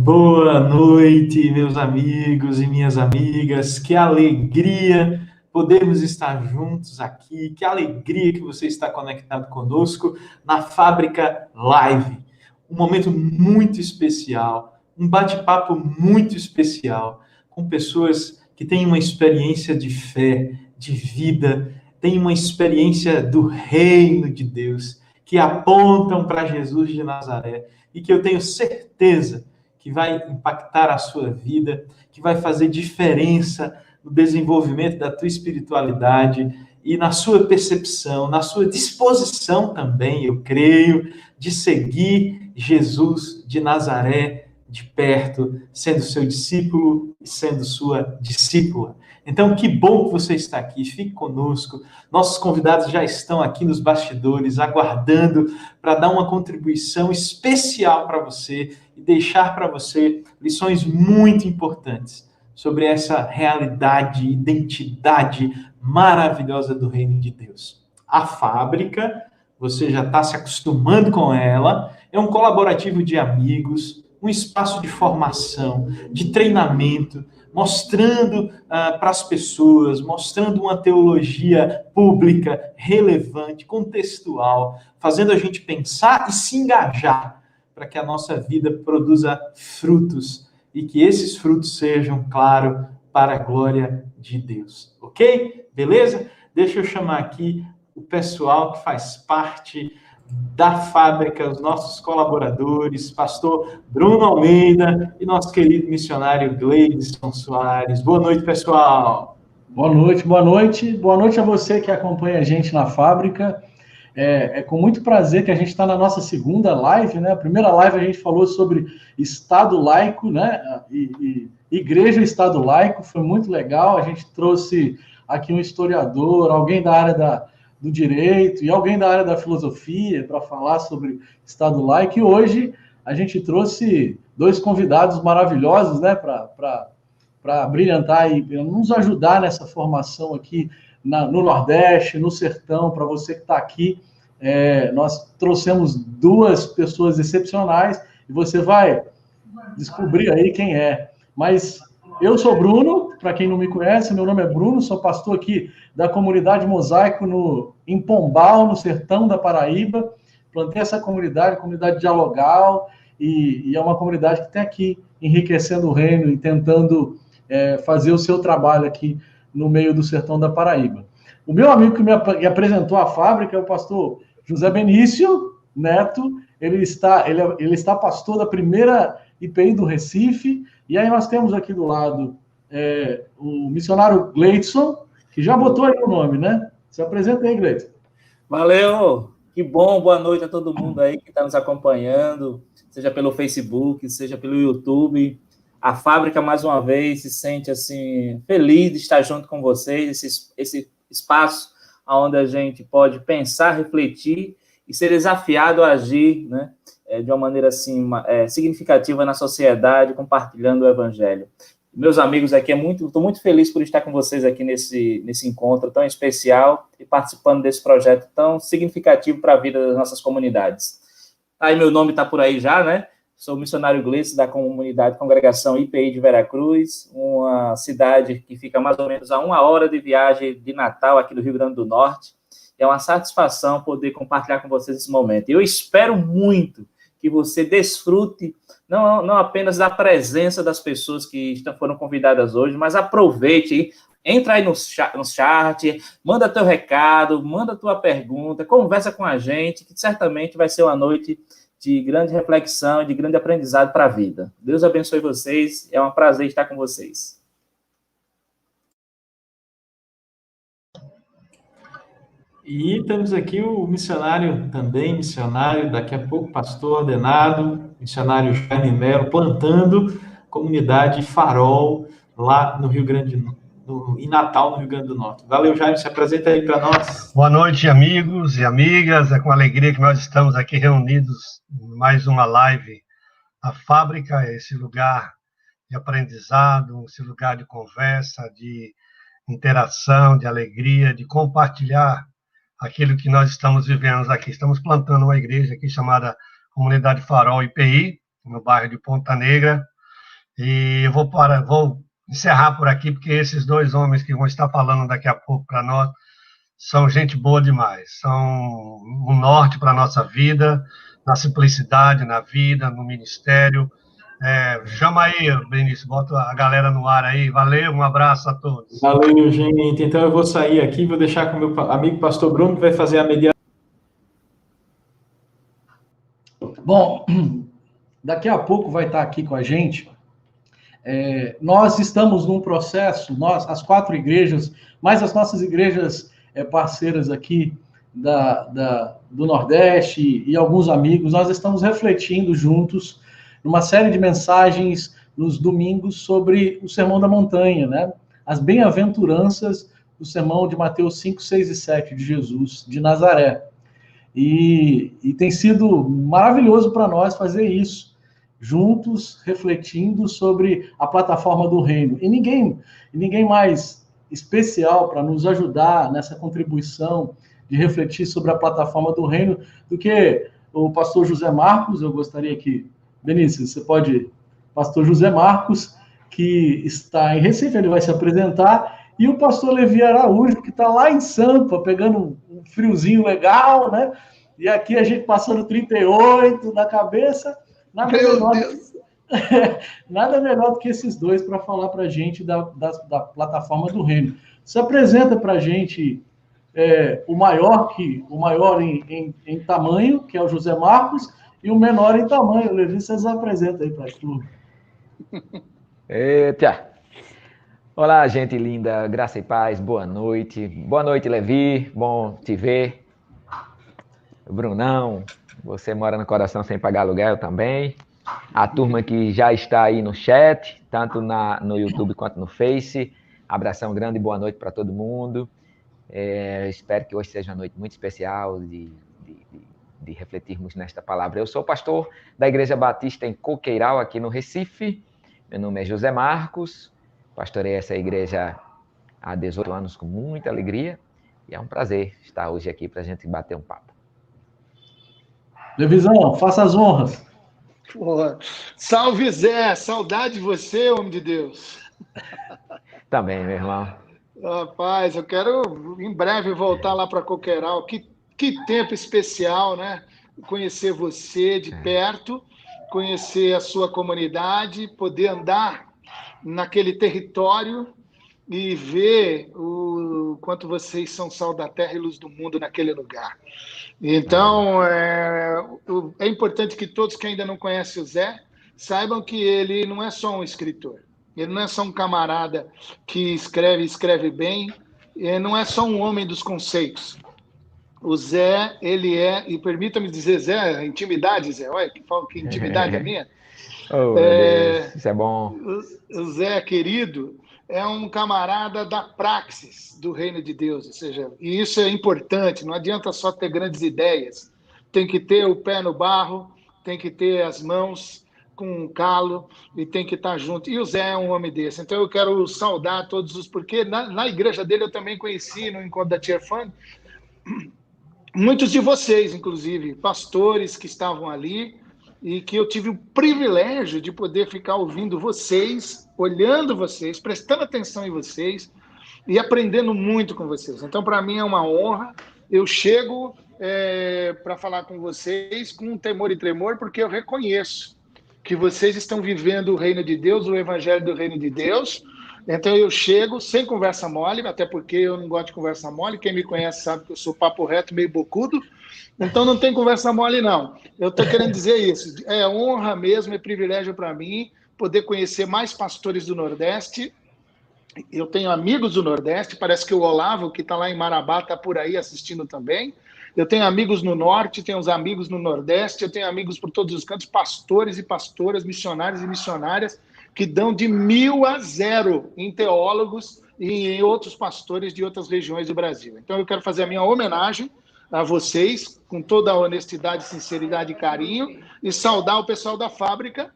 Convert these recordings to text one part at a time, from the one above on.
Boa noite, meus amigos e minhas amigas. Que alegria podermos estar juntos aqui. Que alegria que você está conectado conosco na Fábrica Live. Um momento muito especial, um bate-papo muito especial com pessoas que têm uma experiência de fé, de vida, têm uma experiência do reino de Deus, que apontam para Jesus de Nazaré e que eu tenho certeza que vai impactar a sua vida, que vai fazer diferença no desenvolvimento da tua espiritualidade e na sua percepção, na sua disposição também, eu creio, de seguir Jesus de Nazaré de perto, sendo seu discípulo e sendo sua discípula. Então, que bom que você está aqui, fique conosco. Nossos convidados já estão aqui nos bastidores, aguardando para dar uma contribuição especial para você e deixar para você lições muito importantes sobre essa realidade, identidade maravilhosa do reino de Deus. A fábrica, você já está se acostumando com ela, é um colaborativo de amigos, um espaço de formação, de treinamento, mostrando para as pessoas, mostrando uma teologia pública, relevante, contextual, fazendo a gente pensar e se engajar para que a nossa vida produza frutos e que esses frutos sejam, claro, para a glória de Deus. Ok? Beleza? Deixa eu chamar aqui o pessoal que faz parte da fábrica, os nossos colaboradores, pastor Bruno Almeida e nosso querido missionário Gleidson Soares. Boa noite, pessoal. Boa noite, boa noite. Boa noite a você que acompanha a gente na fábrica. É com muito prazer que a gente está na nossa segunda live, né? A primeira live a gente falou sobre Estado laico, né? E Igreja e Estado laico, foi muito legal. A gente trouxe aqui um historiador, alguém da área do direito e alguém da área da filosofia para falar sobre Estado laico. E hoje a gente trouxe dois convidados maravilhosos, né, para brilhantar e nos ajudar nessa formação aqui no Nordeste, no Sertão, para você que está aqui. Nós trouxemos duas pessoas excepcionais e você vai descobrir aí quem é. Mas eu sou Bruno, para quem não me conhece, meu nome é Bruno, sou pastor aqui da comunidade Mosaico em Pombal, no sertão da Paraíba. Plantei essa comunidade dialogal, e é uma comunidade que está aqui enriquecendo o reino e tentando fazer o seu trabalho aqui no meio do sertão da Paraíba. O meu amigo que me apresentou a fábrica é o pastor José Benício Neto. Ele está pastor da primeira IPI do Recife. E aí nós temos aqui do lado o missionário Gleidson, que já botou aí o nome, né? Se apresenta aí, Gleidson. Valeu! Que bom, boa noite a todo mundo aí que está nos acompanhando, seja pelo Facebook, seja pelo YouTube. A fábrica, mais uma vez, se sente assim feliz de estar junto com vocês, esse espaço onde a gente pode pensar, refletir e ser desafiado a agir, né, de uma maneira assim, significativa na sociedade, compartilhando o Evangelho. Meus amigos aqui, estou muito feliz por estar com vocês aqui nesse encontro tão especial e participando desse projeto tão significativo para a vida das nossas comunidades. Aí meu nome está por aí já, né? Sou missionário Gleidson da comunidade Congregação IPI de Veracruz, uma cidade que fica mais ou menos a 1 hora de viagem de Natal, aqui do Rio Grande do Norte. É uma satisfação poder compartilhar com vocês esse momento. Eu espero muito que você desfrute não apenas da presença das pessoas que foram convidadas hoje, mas aproveite, entra aí no chat, manda teu recado, manda tua pergunta, conversa com a gente, que certamente vai ser uma noite de grande reflexão e de grande aprendizado para a vida. Deus abençoe vocês, é um prazer estar com vocês. E temos aqui o missionário também, daqui a pouco pastor ordenado, missionário Jaime Melo, plantando comunidade Farol lá no Rio Grande em Natal, no Rio Grande do Norte. Valeu, Jaime, se apresenta aí para nós. Boa noite, amigos e amigas. É com alegria que nós estamos aqui reunidos em mais uma live. A fábrica é esse lugar de aprendizado, esse lugar de conversa, de interação, de alegria, de compartilhar aquilo que nós estamos vivendo aqui. Estamos plantando uma igreja aqui chamada Comunidade Farol IPI, no bairro de Ponta Negra, e eu vou encerrar por aqui, porque esses dois homens que vão estar falando daqui a pouco para nós são gente boa demais, são um norte para a nossa vida, na simplicidade, na vida, no ministério. Chama aí, Benício, bota a galera no ar aí. Valeu, um abraço a todos. Valeu, gente. Então eu vou sair aqui, vou deixar com o meu amigo pastor Bruno, que vai fazer a mediação. Bom, daqui a pouco vai estar aqui com a gente. Nós estamos num processo, as 4 igrejas, mais as nossas igrejas parceiras aqui do Nordeste e alguns amigos, nós estamos refletindo juntos numa série de mensagens nos domingos sobre o Sermão da Montanha, né? As bem-aventuranças do Sermão de Mateus 5, 6 e 7 de Jesus de Nazaré. E tem sido maravilhoso para nós fazer isso, juntos, refletindo sobre a plataforma do reino. E ninguém mais especial para nos ajudar nessa contribuição de refletir sobre a plataforma do reino do que o pastor José Marcos. Eu gostaria que, Benício, você pode... Pastor José Marcos, que está em Recife, ele vai se apresentar, e o pastor Levi Araújo, que está lá em Sampa, pegando um friozinho legal, né? E aqui a gente passando 38 na cabeça. Nada melhor do que esses dois para falar para a gente da plataforma do reino. Se apresenta para a gente o maior em tamanho, que é o José Marcos, e o menor em tamanho. Levi, vocês apresentam aí para a turma. Eita! Olá, gente linda, graça e paz, boa noite. Boa noite, Levi, bom te ver. Brunão, você mora no coração sem pagar aluguel também. A turma que já está aí no chat, tanto no YouTube quanto no Face. Abração grande e boa noite para todo mundo. Espero que hoje seja uma noite muito especial de refletirmos nesta palavra. Eu sou pastor da Igreja Batista em Coqueiral, aqui no Recife. Meu nome é José Marcos, pastorei essa igreja há 18 anos com muita alegria e é um prazer estar hoje aqui para a gente bater um papo. Levizão, faça as honras. Porra. Salve, Zé! Saudade de você, homem de Deus. Também, meu irmão. Rapaz, eu quero em breve voltar lá para Coqueiral. Que tempo especial, né? Conhecer você de perto, conhecer a sua comunidade, poder andar naquele território e ver o quanto vocês são sal da terra e luz do mundo naquele lugar. Então, é importante que todos que ainda não conhecem o Zé saibam que ele não é só um escritor, ele não é só um camarada que escreve bem, ele não é só um homem dos conceitos. O Zé, ele é, e permita-me dizer, Zé, intimidade, Zé, olha que intimidade é minha. Oh, meu Deus, isso é bom. O Zé, querido, é um camarada da praxis do reino de Deus, ou seja, e isso é importante, não adianta só ter grandes ideias, tem que ter o pé no barro, tem que ter as mãos com um calo e tem que estar junto. E o Zé é um homem desse. Então eu quero saudar todos os... Porque na igreja dele eu também conheci, no encontro da Tia Fund, muitos de vocês, inclusive, pastores que estavam ali e que eu tive o privilégio de poder ficar ouvindo vocês, olhando vocês, prestando atenção em vocês e aprendendo muito com vocês. Então, para mim é uma honra. Eu chego para falar com vocês com temor e tremor, porque eu reconheço que vocês estão vivendo o reino de Deus, o evangelho do reino de Deus. Então eu chego sem conversa mole, até porque eu não gosto de conversa mole. Quem me conhece sabe que eu sou papo reto, meio bocudo. Então não tem conversa mole, não. Eu estou querendo dizer isso. É honra mesmo, é privilégio para mim poder conhecer mais pastores do Nordeste. Eu tenho amigos do Nordeste, parece que o Olavo, que está lá em Marabá, está por aí assistindo também. Eu tenho amigos no Norte, tenho uns amigos no Nordeste, eu tenho amigos por todos os cantos, pastores e pastoras, missionários e missionárias, que dão de 1000 a 0 em teólogos e em outros pastores de outras regiões do Brasil. Então eu quero fazer a minha homenagem a vocês, com toda a honestidade, sinceridade e carinho, e saudar o pessoal da fábrica,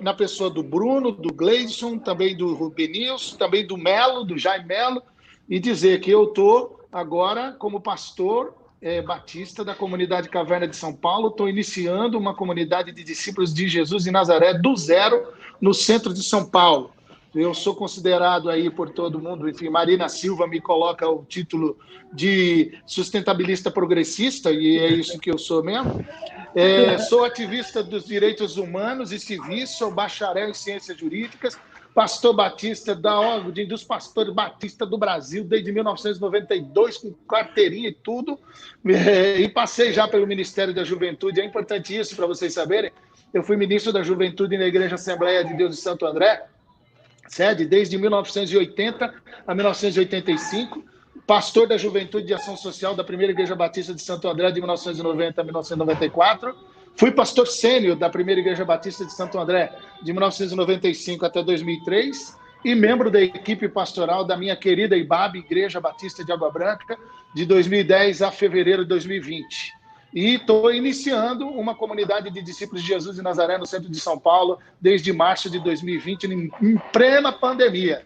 na pessoa do Bruno, do Gleison, também do Rubenilson, também do Melo, do Jaime Melo, e dizer que eu estou agora como pastor batista da comunidade Caverna de São Paulo, estou iniciando uma comunidade de discípulos de Jesus em Nazaré do zero no centro de São Paulo. Eu sou considerado aí por todo mundo, enfim, Marina Silva me coloca o título de sustentabilista progressista, e é isso que eu sou mesmo. Sou ativista dos direitos humanos e civis, sou bacharel em ciências jurídicas, pastor batista da Ordem dos Pastores Batistas do Brasil desde 1992, com carteirinha e tudo, e passei já pelo Ministério da Juventude. É importante isso para vocês saberem. Eu fui ministro da Juventude na Igreja Assembleia de Deus de Santo André, sede desde 1980 a 1985. pastor da Juventude de Ação Social da Primeira Igreja Batista de Santo André de 1990 a 1994. Fui pastor sênior da Primeira Igreja Batista de Santo André de 1995 até 2003 e membro da equipe pastoral da minha querida IBAB, Igreja Batista de Água Branca, de 2010 a fevereiro de 2020. E estou iniciando uma comunidade de discípulos de Jesus de Nazaré no centro de São Paulo desde março de 2020, em plena pandemia.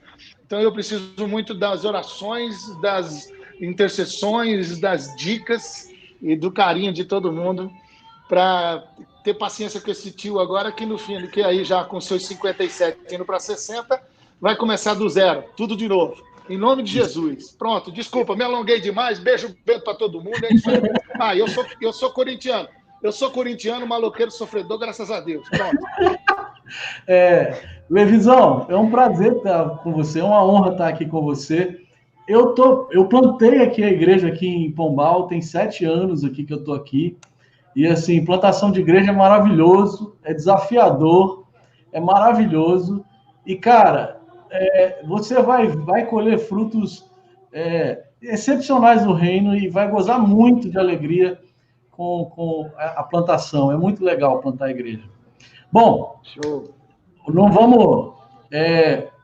Então eu preciso muito das orações, das intercessões, das dicas e do carinho de todo mundo para ter paciência com esse tio agora que no fim, que aí já com seus 57 indo para 60, vai começar do zero, tudo de novo. Em nome de Jesus. Pronto, desculpa, me alonguei demais. Beijo para todo mundo. É isso aí. Eu sou corintiano. Eu sou corintiano, maloqueiro, sofredor, graças a Deus. Pronto. Levizão, é um prazer estar com você, é uma honra estar aqui com você. Eu plantei aqui a igreja aqui em Pombal, tem 7 anos aqui que eu estou aqui. E assim, plantação de igreja é maravilhoso, é desafiador, é maravilhoso. E, cara, você vai colher frutos excepcionais do reino e vai gozar muito de alegria com a plantação. É muito legal plantar a igreja. Bom, show. Não vamos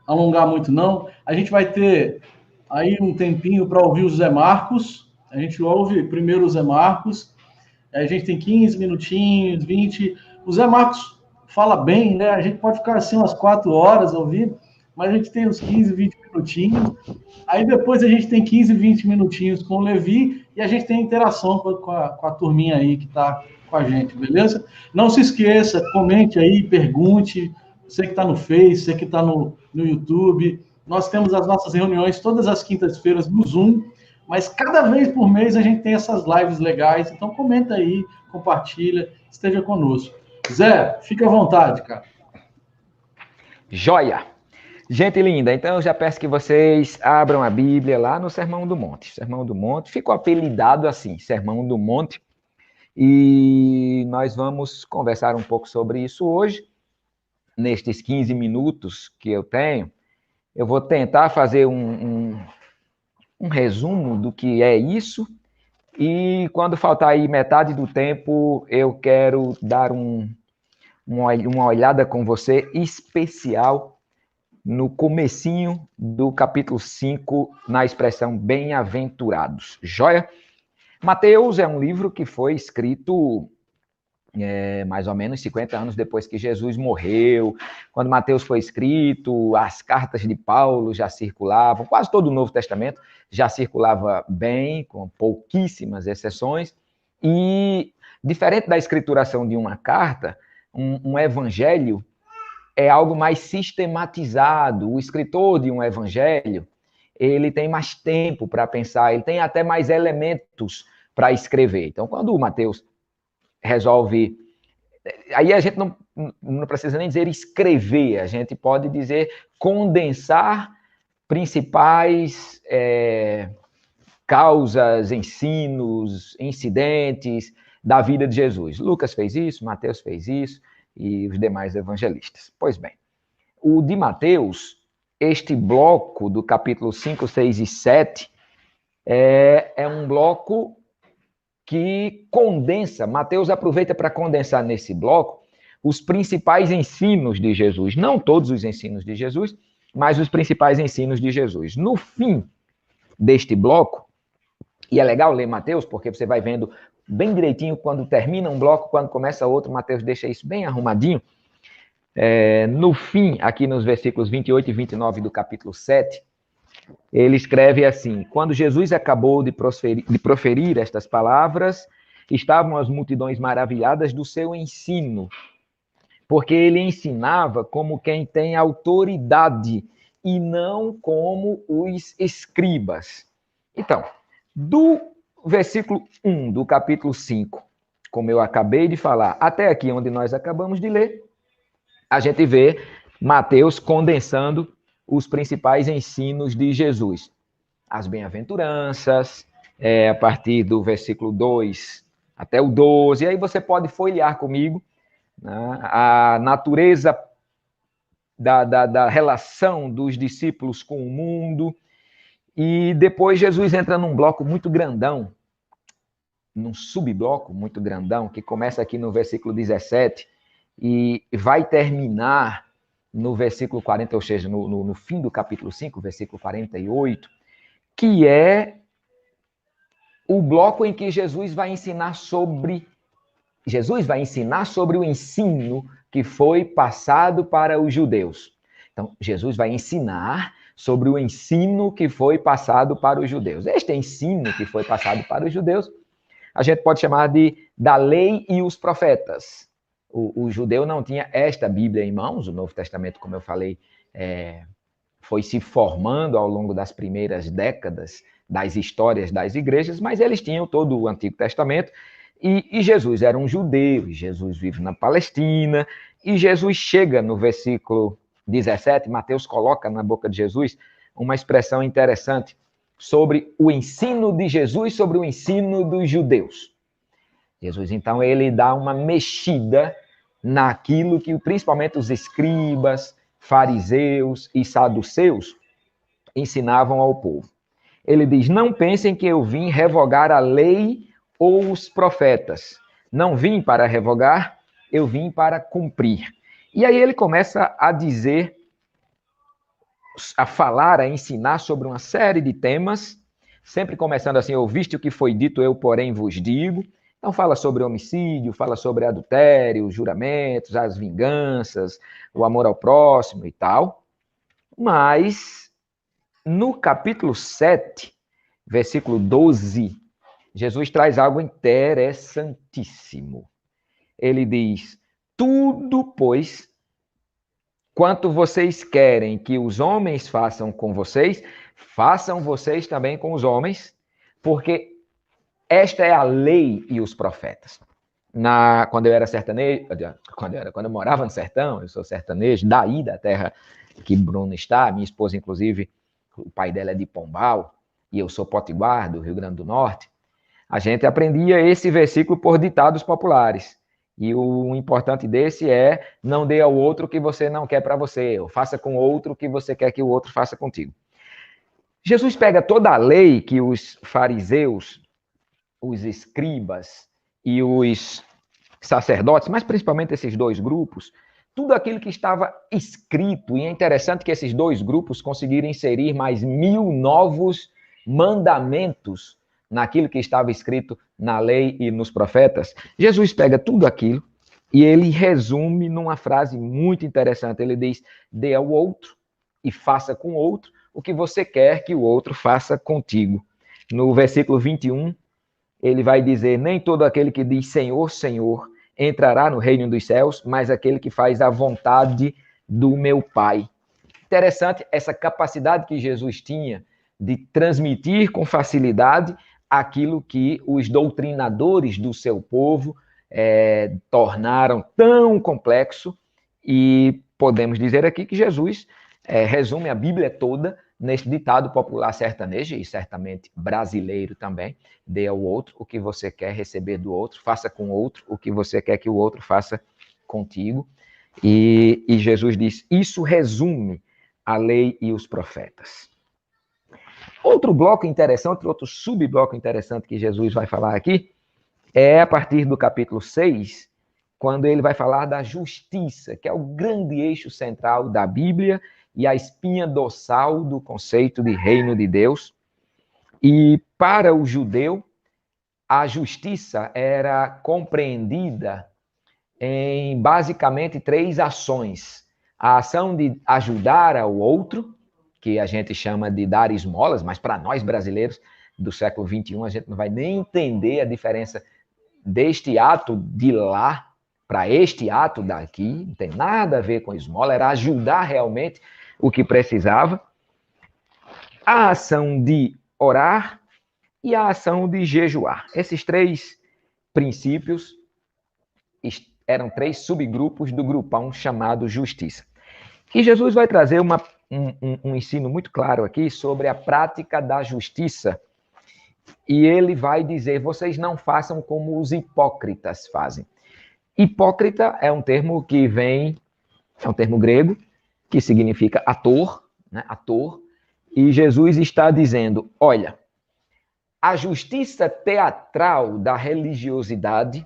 alongar muito, não. A gente vai ter aí um tempinho para ouvir o Zé Marcos. A gente ouve primeiro o Zé Marcos. A gente tem 15 minutinhos, 20. O Zé Marcos fala bem, né? A gente pode ficar assim umas 4 horas ouvindo, mas a gente tem uns 15, 20 minutinhos. Aí depois a gente tem 15, 20 minutinhos com o Levi e a gente tem interação com a turminha aí que está com a gente, beleza? Não se esqueça, comente aí, pergunte. Você que está no Face, você que está no YouTube. Nós temos as nossas reuniões todas as quintas-feiras no Zoom, mas cada vez por mês a gente tem essas lives legais. Então comenta aí, compartilha, esteja conosco. Zé, fica à vontade, cara. Joia! Gente linda, então eu já peço que vocês abram a Bíblia lá no Sermão do Monte. Sermão do Monte ficou apelidado assim, Sermão do Monte. E nós vamos conversar um pouco sobre isso hoje. Nestes 15 minutos que eu tenho, eu vou tentar fazer um resumo do que é isso. E quando faltar aí metade do tempo, eu quero dar uma olhada com você especial no comecinho do capítulo 5, na expressão bem-aventurados. Joia? Mateus é um livro que foi escrito mais ou menos 50 anos depois que Jesus morreu. Quando Mateus foi escrito, as cartas de Paulo já circulavam, quase todo o Novo Testamento já circulava bem, com pouquíssimas exceções. E, diferente da escrituração de uma carta, um evangelho é algo mais sistematizado. O escritor de um evangelho, ele tem mais tempo para pensar, ele tem até mais elementos para escrever. Então, quando o Mateus resolve... Aí a gente não precisa nem dizer escrever, a gente pode dizer condensar principais causas, ensinos, incidentes da vida de Jesus. Lucas fez isso, Mateus fez isso, e os demais evangelistas. Pois bem, o de Mateus, este bloco do capítulo 5, 6 e 7, é um bloco que condensa, Mateus aproveita para condensar nesse bloco os principais ensinos de Jesus. Não todos os ensinos de Jesus, mas os principais ensinos de Jesus. No fim deste bloco, e é legal ler Mateus, porque você vai vendo bem direitinho quando termina um bloco, quando começa outro, Mateus deixa isso bem arrumadinho. No fim, aqui nos versículos 28 e 29 do capítulo 7, ele escreve assim: quando Jesus acabou de proferir estas palavras, estavam as multidões maravilhadas do seu ensino, porque ele ensinava como quem tem autoridade e não como os escribas. Então, do versículo 1 do capítulo 5, como eu acabei de falar, até aqui onde nós acabamos de ler, a gente vê Mateus condensando os principais ensinos de Jesus. As bem-aventuranças, a partir do versículo 2 até o 12, aí você pode folhear comigo, né, a natureza da relação dos discípulos com o mundo, E depois Jesus entra num bloco muito grandão, num subbloco muito grandão, que começa aqui no versículo 17 e vai terminar no versículo 40, ou seja, no fim do capítulo 5, versículo 48, que é o bloco em que Jesus vai ensinar sobre o ensino que foi passado para os judeus. Então, Jesus vai ensinar sobre o ensino que foi passado para os judeus. Este ensino que foi passado para os judeus, a gente pode chamar da lei e os profetas. O judeu não tinha esta Bíblia em mãos, o Novo Testamento, como eu falei, foi se formando ao longo das primeiras décadas das histórias das igrejas, mas eles tinham todo o Antigo Testamento, e Jesus era um judeu, e Jesus vive na Palestina, e Jesus chega no versículo 17, Mateus coloca na boca de Jesus uma expressão interessante sobre o ensino de Jesus sobre o ensino dos judeus. Jesus, então, ele dá uma mexida naquilo que principalmente os escribas, fariseus e saduceus ensinavam ao povo. Ele diz, não pensem que eu vim revogar a lei ou os profetas. Não vim para revogar, eu vim para cumprir. E aí ele começa a dizer, a falar, a ensinar sobre uma série de temas, sempre começando assim, ouviste o que foi dito, eu porém vos digo. Então fala sobre homicídio, fala sobre adultério, os juramentos, as vinganças, o amor ao próximo e tal. Mas no capítulo 7, versículo 12, Jesus traz algo interessantíssimo. Ele diz, tudo, pois, quanto vocês querem que os homens façam com vocês, façam vocês também com os homens, porque esta é a lei e os profetas. Quando eu era sertanejo, quando eu morava no sertão, eu sou sertanejo, daí da terra que Bruno está, minha esposa, inclusive, o pai dela é de Pombal, e eu sou potiguar, do Rio Grande do Norte, a gente aprendia esse versículo por ditados populares. E o importante desse é, não dê ao outro o que você não quer para você, ou faça com o outro o que você quer que o outro faça contigo. Jesus pega toda a lei que os fariseus, os escribas e os sacerdotes, mas principalmente esses dois grupos, tudo aquilo que estava escrito, e é interessante que esses dois grupos conseguiram inserir mais 1000 novos mandamentos naquilo que estava escrito na lei e nos profetas. Jesus pega tudo aquilo e ele resume numa frase muito interessante. Ele diz, dê ao outro e faça com o outro o que você quer que o outro faça contigo. No versículo 21, ele vai dizer, nem todo aquele que diz Senhor, Senhor, entrará no reino dos céus, mas aquele que faz a vontade do meu Pai. Interessante essa capacidade que Jesus tinha de transmitir com facilidade aquilo que os doutrinadores do seu povo tornaram tão complexo, e podemos dizer aqui que Jesus resume a Bíblia toda neste ditado popular sertanejo, e certamente brasileiro também, dê ao outro o que você quer receber do outro, faça com o outro o que você quer que o outro faça contigo. E Jesus diz, isso resume a lei e os profetas. Outro bloco interessante, outro subbloco interessante que Jesus vai falar aqui, é a partir do capítulo 6, quando ele vai falar da justiça, que é o grande eixo central da Bíblia e a espinha dorsal do conceito de reino de Deus. E para o judeu, a justiça era compreendida em basicamente 3 ações. A ação de ajudar ao outro, que a gente chama de dar esmolas, mas para nós brasileiros do século XXI, a gente não vai nem entender a diferença deste ato de lá para este ato daqui, não tem nada a ver com esmola, era ajudar realmente o que precisava. A ação de orar e a ação de jejuar. Esses 3 princípios eram 3 subgrupos do grupão chamado justiça. E Jesus vai trazer um ensino muito claro aqui sobre a prática da justiça. E ele vai dizer, vocês não façam como os hipócritas fazem. Hipócrita é um termo que é um termo grego, que significa ator, né? Ator. E Jesus está dizendo, olha, a justiça teatral da religiosidade,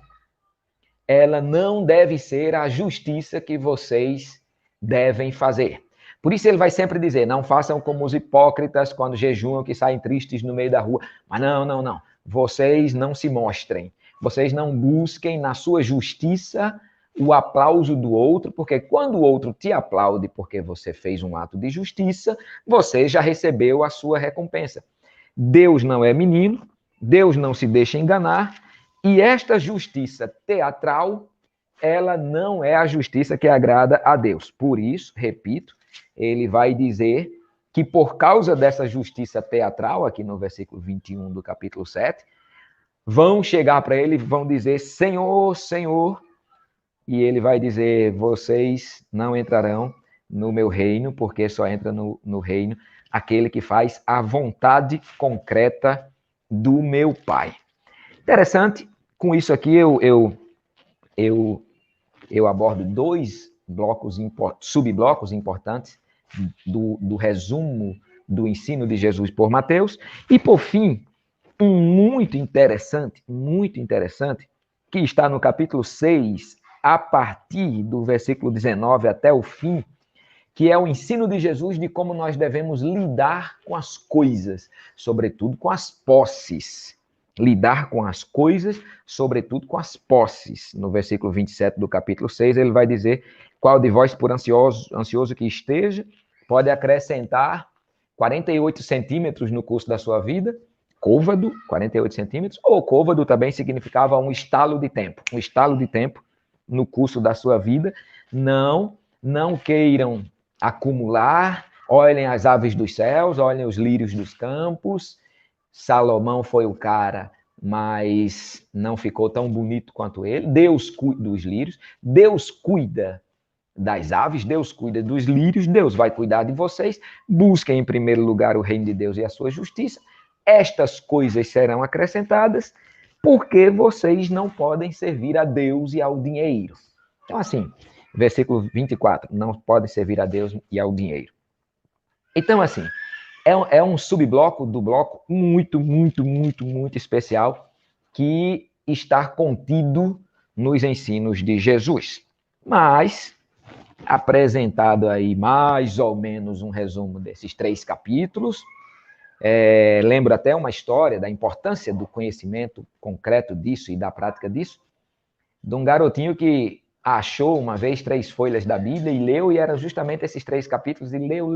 ela não deve ser a justiça que vocês devem fazer. Por isso ele vai sempre dizer, não façam como os hipócritas quando jejuam, que saem tristes no meio da rua. Mas não. Vocês não se mostrem. Vocês não busquem na sua justiça o aplauso do outro, porque quando o outro te aplaude porque você fez um ato de justiça, você já recebeu a sua recompensa. Deus não é menino, Deus não se deixa enganar, e esta justiça teatral, ela não é a justiça que agrada a Deus. Por isso, repito, ele vai dizer que por causa dessa justiça teatral, aqui no versículo 21 do capítulo 7, vão chegar para ele e vão dizer, Senhor, Senhor, e ele vai dizer, vocês não entrarão no meu reino, porque só entra no reino aquele que faz a vontade concreta do meu Pai. Interessante, com isso aqui eu abordo dois subblocos importantes do resumo do ensino de Jesus por Mateus, e por fim, um muito interessante, que está no capítulo 6, a partir do versículo 19 até o fim, que é o ensino de Jesus de como nós devemos lidar com as coisas, sobretudo com as posses. Lidar com as coisas, sobretudo com as posses. No versículo 27 do capítulo 6, ele vai dizer, qual de vós, por ansioso que esteja, pode acrescentar 48 centímetros no curso da sua vida, côvado, 48 centímetros, ou côvado também significava um estalo de tempo no curso da sua vida. Não queiram acumular, olhem as aves dos céus, olhem os lírios dos campos. Salomão foi o cara, mas não ficou tão bonito quanto ele. Deus cuida dos lírios, Deus cuida das aves, Deus cuida dos lírios, Deus vai cuidar de vocês. Busquem em primeiro lugar o reino de Deus e a sua justiça. Estas coisas serão acrescentadas, porque vocês não podem servir a Deus e ao dinheiro. Então, assim, versículo 24, não podem servir a Deus e ao dinheiro. Então, assim, é um subbloco do bloco muito especial que está contido nos ensinos de Jesus. Mas, apresentado aí mais ou menos um resumo desses 3 capítulos, lembro até uma história da importância do conhecimento concreto disso e da prática disso, de um garotinho que achou uma vez 3 folhas da Bíblia e leu, e eram justamente esses 3 capítulos, e leu,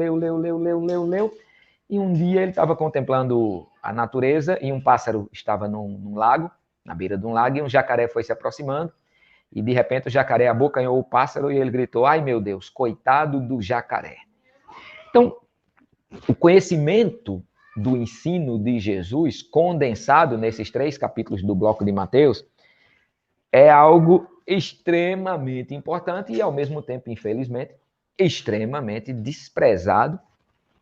e um dia ele estava contemplando a natureza, e um pássaro estava num lago, na beira de um lago, e um jacaré foi se aproximando, e de repente o jacaré abocanhou o pássaro, e ele gritou, ai meu Deus, coitado do jacaré. Então, o conhecimento do ensino de Jesus, condensado nesses 3 capítulos do bloco de Mateus, é algo extremamente importante e, ao mesmo tempo, infelizmente, extremamente desprezado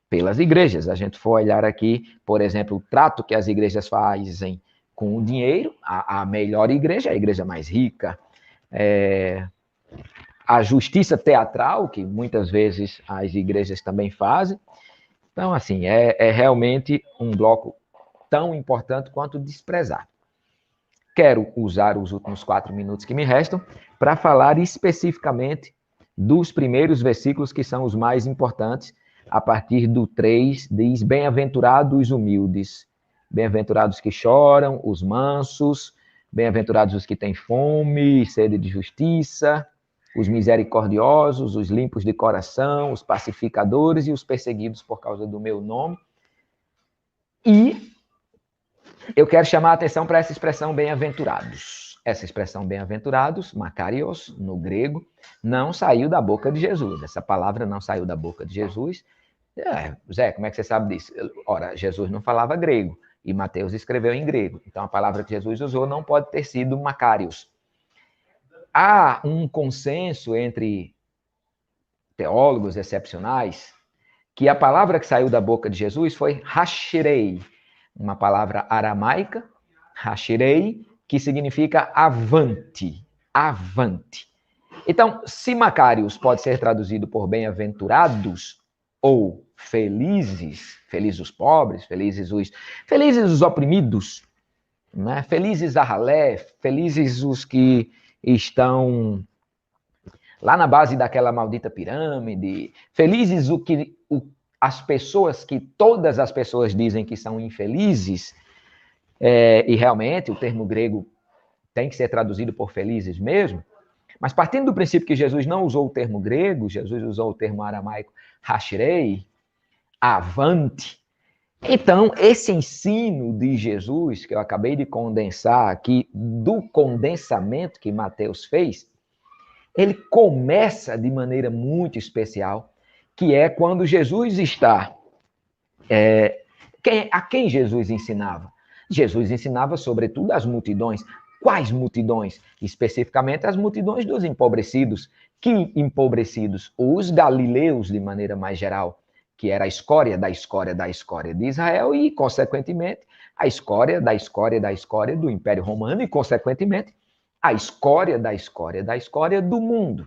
pelas igrejas. A gente for olhar aqui, por exemplo, o trato que as igrejas fazem com o dinheiro, a melhor igreja, a igreja mais rica, a justiça teatral, que muitas vezes as igrejas também fazem. Então, assim, é realmente um bloco tão importante quanto desprezado. Quero usar os últimos 4 minutos que me restam para falar especificamente dos primeiros versículos, que são os mais importantes. A partir do 3, diz, bem-aventurados os humildes, bem-aventurados que choram, os mansos, bem-aventurados os que têm fome e sede de justiça, os misericordiosos, os limpos de coração, os pacificadores e os perseguidos por causa do meu nome. E eu quero chamar a atenção para essa expressão bem-aventurados. Essa expressão bem-aventurados, makarios, no grego, não saiu da boca de Jesus. Essa palavra não saiu da boca de Jesus. Zé, como é que você sabe disso? Ora, Jesus não falava grego e Mateus escreveu em grego. Então, a palavra que Jesus usou não pode ter sido makarios. Há um consenso entre teólogos excepcionais que a palavra que saiu da boca de Jesus foi hashirei, uma palavra aramaica, hashirei, que significa avante, avante. Então, se Macarius pode ser traduzido por bem-aventurados, ou felizes, felizes os pobres, felizes os oprimidos, né? Felizes a ralé, felizes os que estão lá na base daquela maldita pirâmide, felizes as pessoas que todas as pessoas dizem que são infelizes, e realmente o termo grego tem que ser traduzido por felizes mesmo, mas partindo do princípio que Jesus não usou o termo grego, Jesus usou o termo aramaico hashirei, avante. Então, esse ensino de Jesus, que eu acabei de condensar aqui, do condensamento que Mateus fez, ele começa de maneira muito especial, que é quando Jesus está... a quem Jesus ensinava? Jesus ensinava, sobretudo, as multidões. Quais multidões? Especificamente as multidões dos empobrecidos. Que empobrecidos? Os galileus, de maneira mais geral, que era a escória da escória da escória de Israel e, consequentemente, a escória da escória da escória do Império Romano e, consequentemente, a escória da escória da escória do mundo.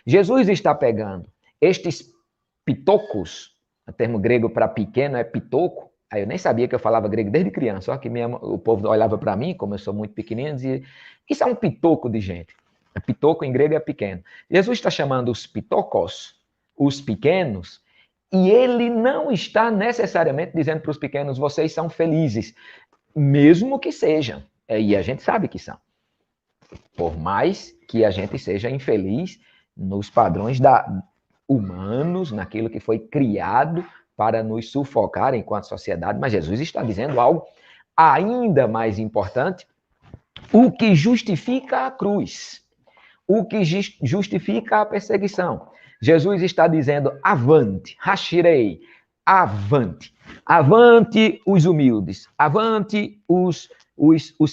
Jesus está pegando estes pitocos, o termo grego para pequeno é pitoco. Aí eu nem sabia que eu falava grego desde criança, só que o povo olhava para mim, como eu sou muito pequenino, e dizia, isso é um pitoco de gente. Pitoco em grego é pequeno. Jesus está chamando os pitocos, os pequenos, e ele não está necessariamente dizendo para os pequenos, vocês são felizes, mesmo que sejam. E a gente sabe que são. Por mais que a gente seja infeliz nos padrões humanos, naquilo que foi criado para nos sufocar enquanto sociedade, mas Jesus está dizendo algo ainda mais importante, o que justifica a cruz, o que justifica a perseguição. Jesus está dizendo, avante, hashirei, avante. Avante os humildes, avante os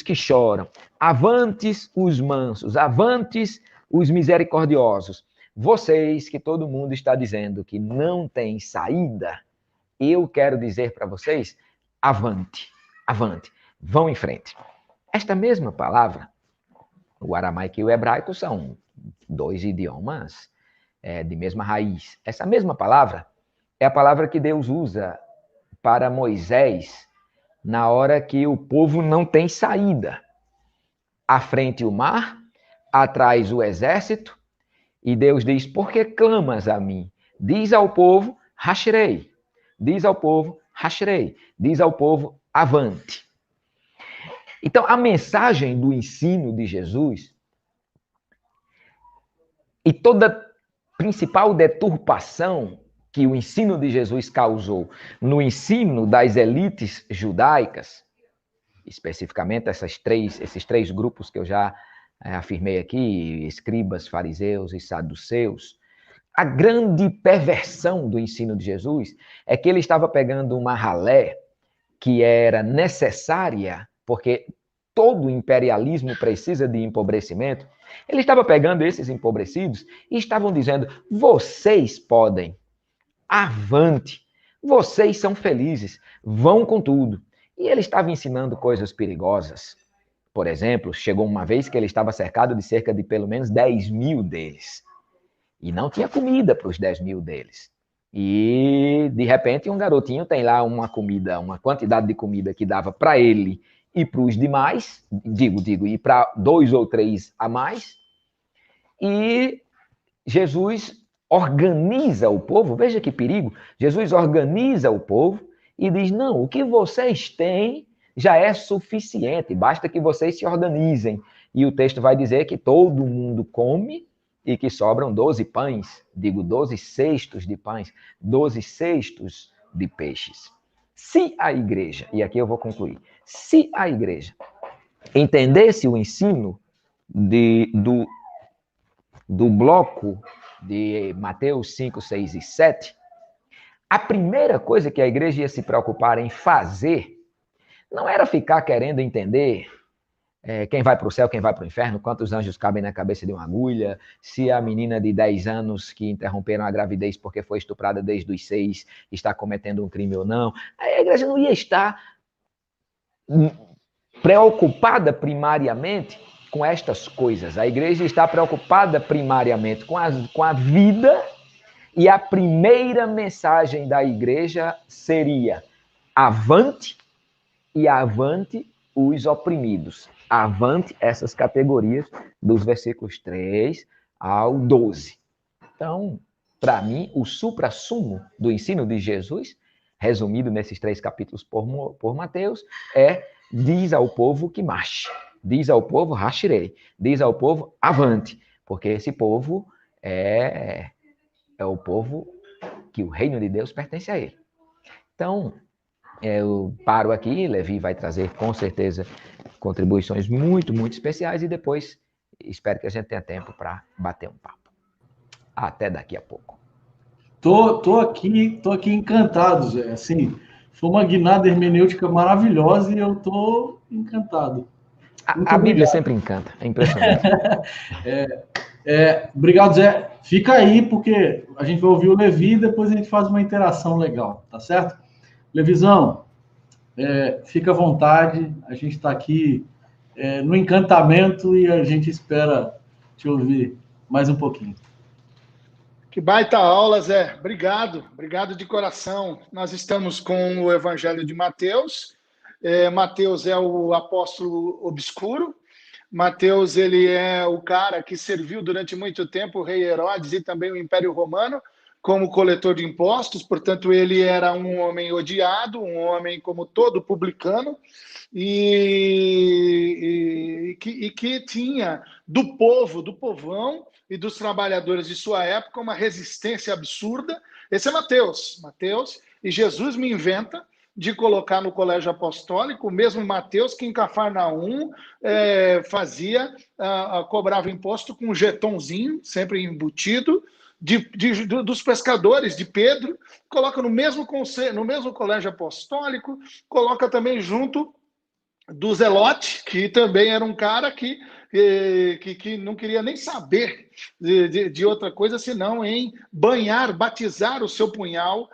que choram, avantes os mansos, avantes os misericordiosos. Vocês que todo mundo está dizendo que não tem saída, eu quero dizer para vocês, avante, avante, vão em frente. Esta mesma palavra, o aramaico e o hebraico são dois idiomas de mesma raiz. Essa mesma palavra é a palavra que Deus usa para Moisés na hora que o povo não tem saída. À frente o mar, atrás o exército, e Deus diz, por que clamas a mim? Diz ao povo, hashirei. Diz ao povo, hashirei. Diz ao povo, avante. Então, a mensagem do ensino de Jesus e toda principal deturpação que o ensino de Jesus causou no ensino das elites judaicas, especificamente esses três grupos que eu já afirmei aqui, escribas, fariseus e saduceus, a grande perversão do ensino de Jesus é que ele estava pegando uma ralé que era necessária, porque todo imperialismo precisa de empobrecimento. Ele estava pegando esses empobrecidos e estavam dizendo, vocês podem, avante, vocês são felizes, vão com tudo. E ele estava ensinando coisas perigosas. Por exemplo, chegou uma vez que ele estava cercado de cerca de pelo menos 10.000 deles. E não tinha comida para os 10.000 deles. E, de repente, um garotinho tem lá uma quantidade de comida que dava para ele e para os demais, e para 2 ou 3 a mais. E Jesus organiza o povo, veja que perigo, Jesus organiza o povo e diz, não, o que vocês têm já é suficiente, basta que vocês se organizem. E o texto vai dizer que todo mundo come e que sobram 12 pães, 12 cestos de pães, 12 cestos de peixes. Se a igreja, e aqui eu vou concluir, se a igreja entendesse o ensino do bloco de Mateus 5, 6 e 7, a primeira coisa que a igreja ia se preocupar em fazer não era ficar querendo entender quem vai para o céu, quem vai para o inferno, quantos anjos cabem na cabeça de uma agulha, se a menina de 10 anos que interromperam a gravidez porque foi estuprada desde os 6 está cometendo um crime ou não. A igreja não ia estar preocupada primariamente com estas coisas. A igreja está preocupada primariamente com a vida E a primeira mensagem da igreja seria: avante e avante os oprimidos. Avante essas categorias dos versículos 3 ao 12. Então, para mim, o suprassumo do ensino de Jesus, resumido nesses 3 capítulos por Mateus, é: diz ao povo que marche, diz ao povo rachirei, diz ao povo avante, porque esse povo é o povo que o reino de Deus pertence a ele. Então, eu paro aqui, Levi vai trazer com certeza contribuições muito, muito especiais e depois espero que a gente tenha tempo para bater um papo. Até daqui a pouco. Tô aqui encantado, Zé. Assim, foi uma guinada hermenêutica maravilhosa e eu tô encantado. A Bíblia sempre encanta, é impressionante. Obrigado, Zé. Fica aí, porque a gente vai ouvir o Levi e depois a gente faz uma interação legal, tá certo? Levizão, fica à vontade, a gente está aqui no encantamento e a gente espera te ouvir mais um pouquinho. Que baita aula, Zé. Obrigado de coração. Nós estamos com o Evangelho de Mateus. Mateus é o apóstolo obscuro. Mateus, ele é o cara que serviu durante muito tempo o rei Herodes e também o Império Romano como coletor de impostos, portanto, ele era um homem odiado, um homem como todo publicano, e que tinha do povão e dos trabalhadores de sua época uma resistência absurda. Esse é Mateus, e Jesus me inventa de colocar no colégio apostólico o mesmo Mateus que em Cafarnaum cobrava imposto com um jetonzinho, sempre embutido, dos pescadores, de Pedro, coloca no mesmo colégio apostólico, coloca também junto do Zelote, que também era um cara que não queria nem saber de outra coisa senão em batizar o seu punhal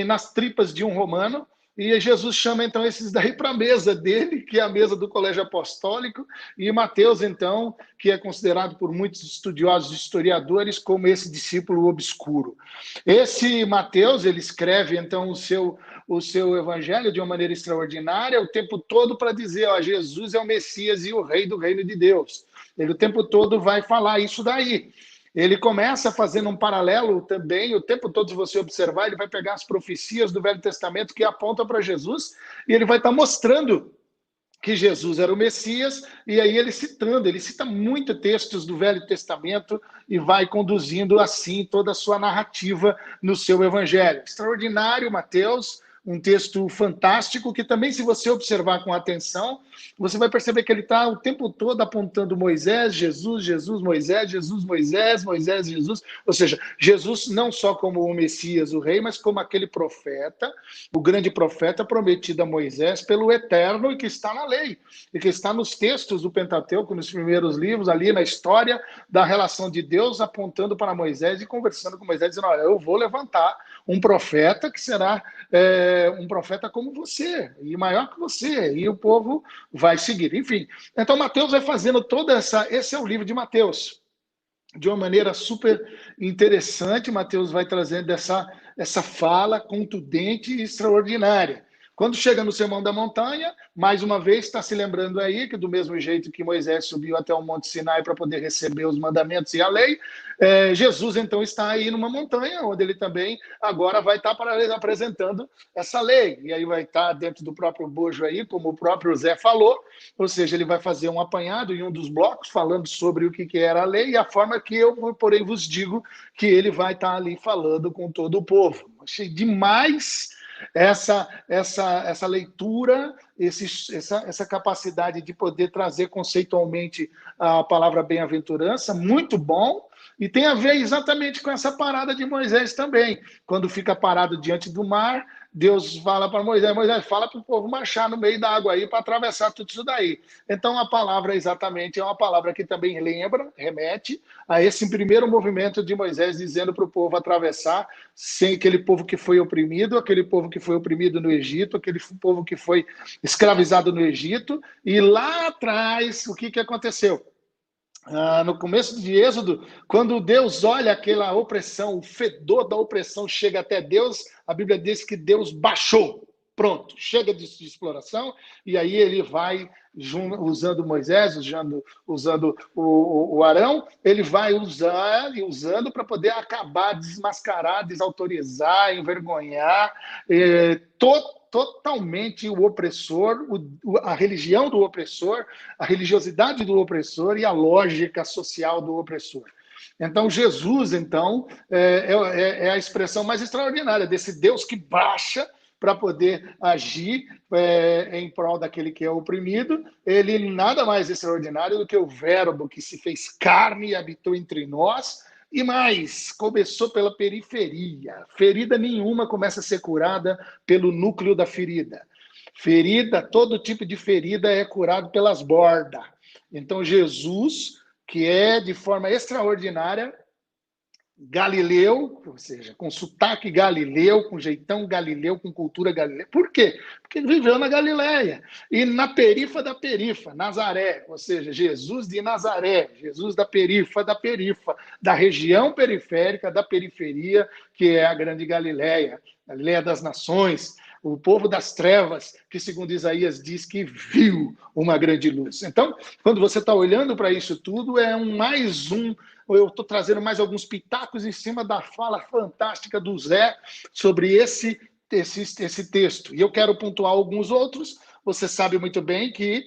nas tripas de um romano. E Jesus chama, então, esses daí para a mesa dele, que é a mesa do colégio apostólico, e Mateus, então, que é considerado por muitos estudiosos e historiadores como esse discípulo obscuro. Esse Mateus, ele escreve, então, o seu evangelho de uma maneira extraordinária, o tempo todo para dizer, Jesus é o Messias e o rei do reino de Deus. Ele o tempo todo vai falar isso daí. Ele começa fazendo um paralelo também, o tempo todo, se você observar, ele vai pegar as profecias do Velho Testamento que apontam para Jesus, e ele vai estar mostrando que Jesus era o Messias, e aí ele cita muito textos do Velho Testamento e vai conduzindo assim toda a sua narrativa no seu evangelho. Extraordinário, Mateus, um texto fantástico, que também, se você observar com atenção, você vai perceber que ele está o tempo todo apontando Moisés, Jesus, Moisés, Jesus, Moisés, Moisés, Jesus. Ou seja, Jesus não só como o Messias, o rei, mas como aquele profeta, o grande profeta prometido a Moisés pelo Eterno e que está na lei, e que está nos textos do Pentateuco, nos primeiros livros, ali na história da relação de Deus, apontando para Moisés e conversando com Moisés, dizendo, olha, eu vou levantar um profeta que será um profeta como você, e maior que você, e o povo vai seguir. Enfim, então Mateus vai fazendo esse é o livro de Mateus, de uma maneira super interessante. Mateus vai trazendo essa fala contundente e extraordinária. Quando chega no Sermão da Montanha, mais uma vez está se lembrando aí que do mesmo jeito que Moisés subiu até o Monte Sinai para poder receber os mandamentos e a lei, Jesus então está aí numa montanha, onde ele também agora vai estar apresentando essa lei. E aí vai estar dentro do próprio bojo aí, como o próprio Zé falou, ou seja, ele vai fazer um apanhado em um dos blocos, falando sobre o que era a lei e a forma que eu, porém, vos digo que ele vai estar ali falando com todo o povo. Achei demais essa leitura, essa capacidade de poder trazer conceitualmente a palavra bem-aventurança, muito bom, e tem a ver exatamente com essa parada de Moisés também. Quando fica parado diante do mar, Deus fala para Moisés, fala para o povo marchar no meio da água aí para atravessar tudo isso daí. Então a palavra exatamente é uma palavra que também remete a esse primeiro movimento de Moisés dizendo para o povo atravessar, sem aquele povo que foi oprimido, no Egito, aquele povo que foi escravizado no Egito, e lá atrás o que aconteceu? no começo de Êxodo, quando Deus olha aquela opressão, o fedor da opressão chega até Deus, a Bíblia diz que Deus baixou. Pronto, chega de exploração, e aí ele vai, usando Moisés, usando o Arão, ele vai usando para poder acabar, desmascarar, desautorizar, envergonhar, totalmente o opressor, a religião do opressor, a religiosidade do opressor e a lógica social do opressor. Então, Jesus, é a expressão mais extraordinária desse Deus que baixa para poder agir em prol daquele que é oprimido. Ele nada mais extraordinário do que o Verbo que se fez carne e habitou entre nós. E mais, começou pela periferia. Ferida nenhuma começa a ser curada pelo núcleo da ferida. Ferida, todo tipo de ferida é curado pelas bordas. Então, Jesus, que é de forma extraordinária, galileu, ou seja, com sotaque galileu, com jeitão galileu, com cultura galileu. Por quê? Porque ele viveu na Galileia. E na perifa da perifa, Nazaré, ou seja, Jesus de Nazaré, Jesus da perifa, da região periférica, da periferia, que é a grande Galileia, Galileia das nações, o povo das trevas, que segundo Isaías diz que viu uma grande luz. Então, quando você está olhando para isso tudo, eu estou trazendo mais alguns pitacos em cima da fala fantástica do Zé sobre esse texto. E eu quero pontuar alguns outros. Você sabe muito bem que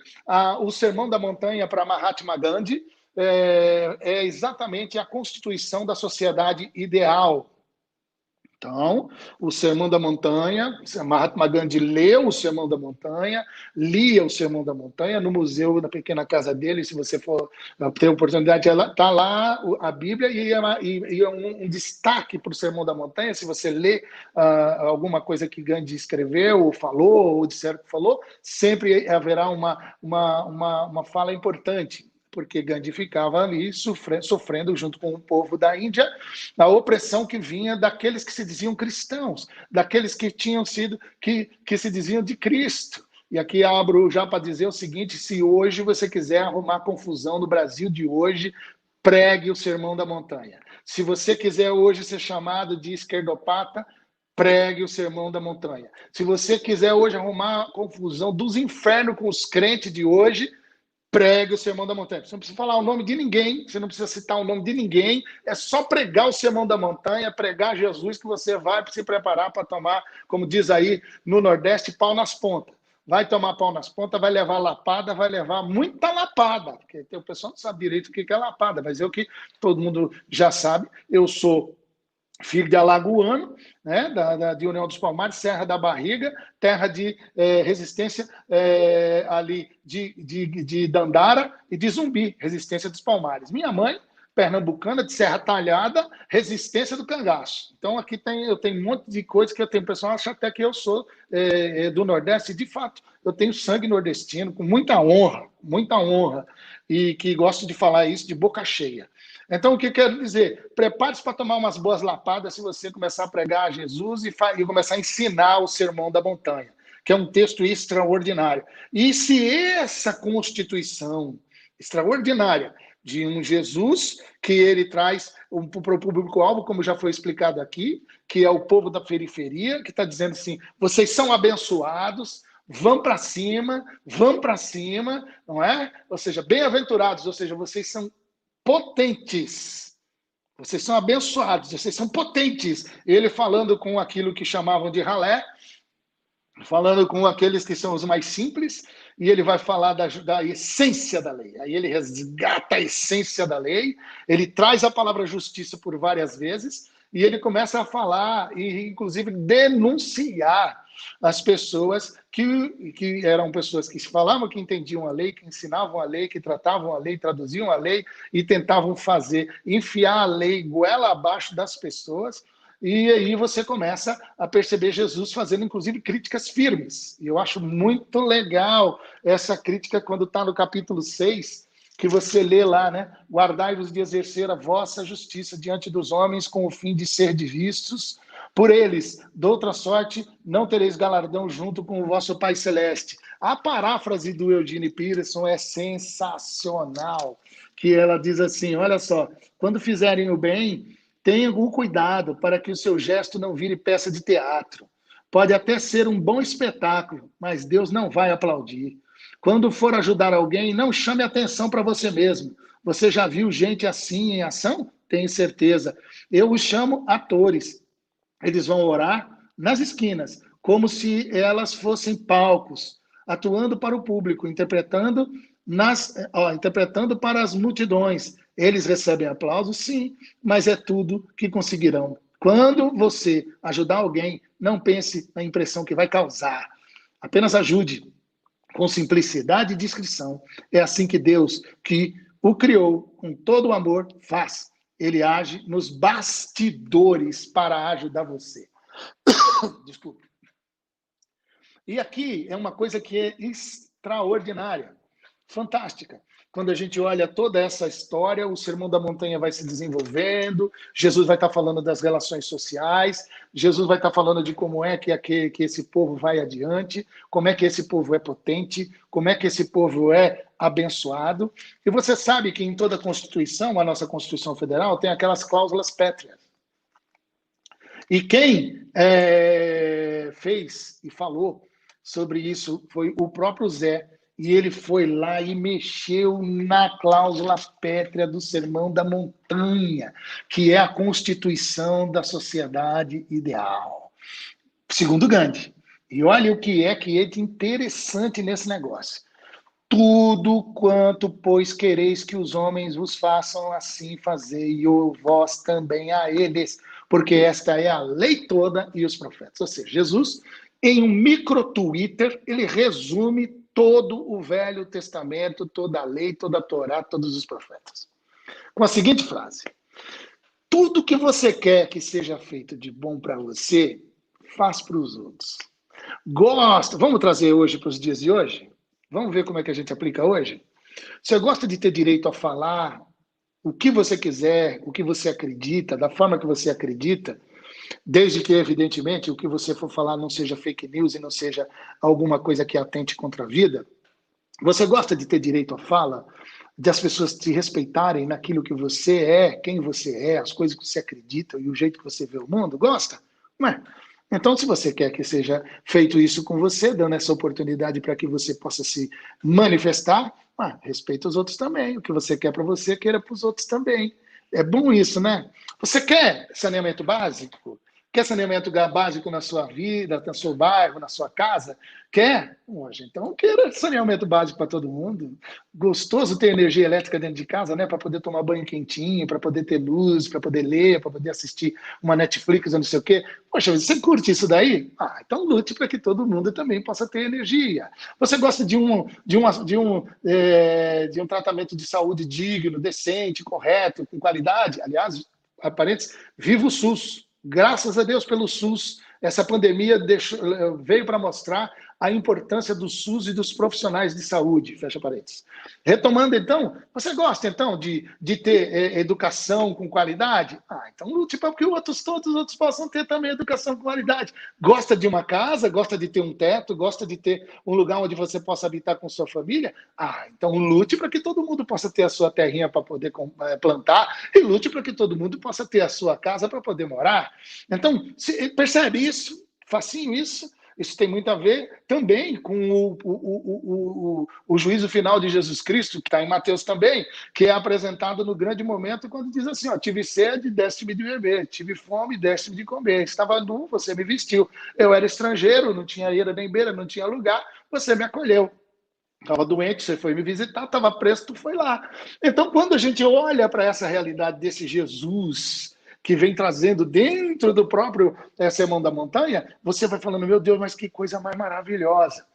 o Sermão da Montanha para Mahatma Gandhi é exatamente a constituição da sociedade ideal. Então, o Sermão da Montanha, Mahatma Gandhi leu o Sermão da Montanha, lia o Sermão da Montanha no museu da pequena casa dele. Se você for ter oportunidade, está lá a Bíblia, e é um destaque para o Sermão da Montanha. Se você lê alguma coisa que Gandhi escreveu, ou falou, ou disseram que falou, sempre haverá uma fala importante, porque Gandhi ficava ali sofrendo junto com o povo da Índia a opressão que vinha daqueles que se diziam cristãos, daqueles que se diziam de Cristo. E aqui abro já para dizer o seguinte: se hoje você quiser arrumar confusão no Brasil de hoje, pregue o Sermão da Montanha. Se você quiser hoje ser chamado de esquerdopata, pregue o Sermão da Montanha. Se você quiser hoje arrumar confusão dos infernos com os crentes de hoje, pregue o Sermão da Montanha. Você não precisa falar o nome de ninguém, você não precisa citar o nome de ninguém, é só pregar o Sermão da Montanha, pregar Jesus, que você vai se preparar para tomar, como diz aí no Nordeste, pau nas pontas. Vai tomar pau nas pontas, vai levar lapada, vai levar muita lapada, porque o pessoal não sabe direito o que é lapada, mas eu que todo mundo já sabe, eu sou filho de alagoano, né, de União dos Palmares, Serra da Barriga, terra de resistência ali de Dandara e de Zumbi, resistência dos Palmares. Minha mãe, pernambucana, de Serra Talhada, resistência do cangaço. Então, aqui eu tenho um monte de coisa que eu tenho. O pessoal acha até que eu sou do Nordeste, e de fato, eu tenho sangue nordestino, com muita honra, e que gosto de falar isso de boca cheia. Então, o que eu quero dizer? Prepare-se para tomar umas boas lapadas se você começar a pregar a Jesus e começar a ensinar o Sermão da Montanha, que é um texto extraordinário. E se essa constituição extraordinária de um Jesus que ele traz para o público-alvo, como já foi explicado aqui, que é o povo da periferia, que está dizendo assim: vocês são abençoados, vão para cima, não é? Ou seja, bem-aventurados, ou seja, vocês são potentes, vocês são abençoados, vocês são potentes. Ele falando com aquilo que chamavam de ralé, falando com aqueles que são os mais simples, e ele vai falar da essência da lei. Aí ele resgata a essência da lei, ele traz a palavra justiça por várias vezes, e ele começa a falar e, inclusive, denunciar as pessoas que eram pessoas que falavam que entendiam a lei, que ensinavam a lei, que tratavam a lei, traduziam a lei e tentavam enfiar a lei goela abaixo das pessoas. E aí você começa a perceber Jesus fazendo, inclusive, críticas firmes. E eu acho muito legal essa crítica quando está no capítulo 6, que você lê lá, né? Guardai-vos de exercer a vossa justiça diante dos homens com o fim de ser vistos por eles. De outra sorte, não tereis galardão junto com o vosso Pai Celeste. A paráfrase do Eugene Peterson é sensacional, que ela diz assim, olha só, quando fizerem o bem, tenham o cuidado para que o seu gesto não vire peça de teatro. Pode até ser um bom espetáculo, mas Deus não vai aplaudir. Quando for ajudar alguém, não chame atenção para você mesmo. Você já viu gente assim em ação? Tenho certeza. Eu os chamo atores. Eles vão orar nas esquinas, como se elas fossem palcos, atuando para o público, interpretando para as multidões. Eles recebem aplausos, sim, mas é tudo que conseguirão. Quando você ajudar alguém, não pense na impressão que vai causar. Apenas ajude com simplicidade e discrição. É assim que Deus, que o criou com todo o amor, faz. Ele age nos bastidores para ajudar você. Desculpe. E aqui é uma coisa que é extraordinária, fantástica. Quando a gente olha toda essa história, o Sermão da Montanha vai se desenvolvendo, Jesus vai estar falando das relações sociais, Jesus vai estar falando de como é que esse povo vai adiante, como é que esse povo é potente, como é que esse povo é abençoado. E você sabe que em toda a Constituição, a nossa Constituição Federal, tem aquelas cláusulas pétreas. E quem fez e falou sobre isso foi o próprio Zé, e ele foi lá e mexeu na cláusula pétrea do Sermão da Montanha, que é a constituição da sociedade ideal. Segundo Gandhi. E olha o que é interessante nesse negócio. Tudo quanto, pois, quereis que os homens vos façam, assim fazei vós também a eles, porque esta é a lei toda e os profetas. Ou seja, Jesus, em um micro-Twitter, ele resume todo o Velho Testamento, toda a lei, toda a Torá, todos os profetas. Com a seguinte frase: tudo que você quer que seja feito de bom para você, faz para os outros. Gosta. Vamos trazer hoje para os dias de hoje? Vamos ver como é que a gente aplica hoje? Você gosta de ter direito a falar o que você quiser, o que você acredita, da forma que você acredita, desde que, evidentemente, o que você for falar não seja fake news e não seja alguma coisa que atente contra a vida? Você gosta de ter direito à fala, de as pessoas te respeitarem naquilo que você é, quem você é, as coisas que você acredita e o jeito que você vê o mundo? Gosta? Não é? Então, se você quer que seja feito isso com você, dando essa oportunidade para que você possa se manifestar, respeita os outros também. O que você quer para você, queira para os outros também. É bom isso, né? Você quer saneamento básico? Quer saneamento básico na sua vida, no seu bairro, na sua casa? Quer? Hoje, então queira saneamento básico para todo mundo. Gostoso ter energia elétrica dentro de casa, né? Para poder tomar banho quentinho, para poder ter luz, para poder ler, para poder assistir uma Netflix ou não sei o quê. Poxa, você curte isso daí? Então lute para que todo mundo também possa ter energia. Você gosta de um tratamento de saúde digno, decente, correto, com qualidade? Aliás, parênteses, viva o SUS. Graças a Deus pelo SUS, essa pandemia veio para mostrar a importância do SUS e dos profissionais de saúde, fecha parênteses. Retomando, então, você gosta, então, de ter educação com qualidade? Então lute para que todos os outros possam ter também educação com qualidade. Gosta de uma casa, gosta de ter um teto, gosta de ter um lugar onde você possa habitar com sua família? Então lute para que todo mundo possa ter a sua terrinha para poder plantar e lute para que todo mundo possa ter a sua casa para poder morar. Então, percebe isso? Facinho isso? Isso tem muito a ver também com o juízo final de Jesus Cristo, que está em Mateus também, que é apresentado no grande momento quando diz assim, tive sede, deste-me de beber, tive fome, deste-me de comer, estava nu, você me vestiu, eu era estrangeiro, não tinha eira nem beira, não tinha lugar, você me acolheu. Estava doente, você foi me visitar, estava preso, tu foi lá. Então, quando a gente olha para essa realidade desse Jesus que vem trazendo dentro do próprio Sermão da Montanha, você vai falando, meu Deus, mas que coisa mais maravilhosa.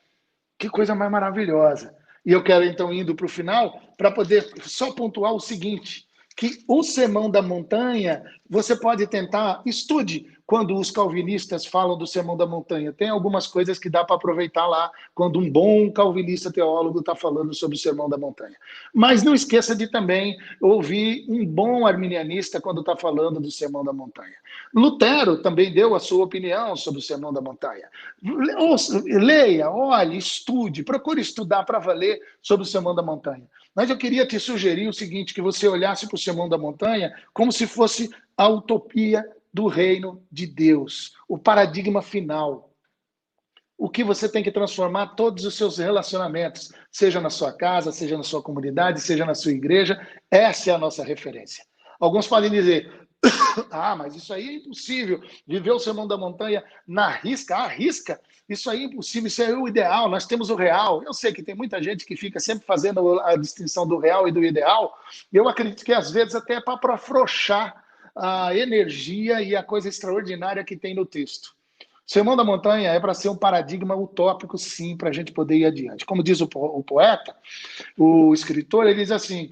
Que coisa mais maravilhosa. E eu quero, então, indo para o final, para poder só pontuar o seguinte, que o Sermão da Montanha, você pode tentar, estude quando os calvinistas falam do Sermão da Montanha. Tem algumas coisas que dá para aproveitar lá, quando um bom calvinista teólogo está falando sobre o Sermão da Montanha. Mas não esqueça de também ouvir um bom arminianista quando está falando do Sermão da Montanha. Lutero também deu a sua opinião sobre o Sermão da Montanha. Leia, olhe, estude, procure estudar para valer sobre o Sermão da Montanha. Mas eu queria te sugerir o seguinte, que você olhasse para o Sermão da Montanha como se fosse a utopia do reino de Deus, o paradigma final. O que você tem que transformar todos os seus relacionamentos, seja na sua casa, seja na sua comunidade, seja na sua igreja, essa é a nossa referência. Alguns podem dizer, mas isso aí é impossível, viver o Sermão da Montanha na risca, isso aí é impossível, isso é o ideal, nós temos o real. Eu sei que tem muita gente que fica sempre fazendo a distinção do real e do ideal, eu acredito que às vezes até é para afrouxar a energia e a coisa extraordinária que tem no texto. O Sermão da Montanha é para ser um paradigma utópico, sim, para a gente poder ir adiante. Como diz o poeta, o escritor, ele diz assim,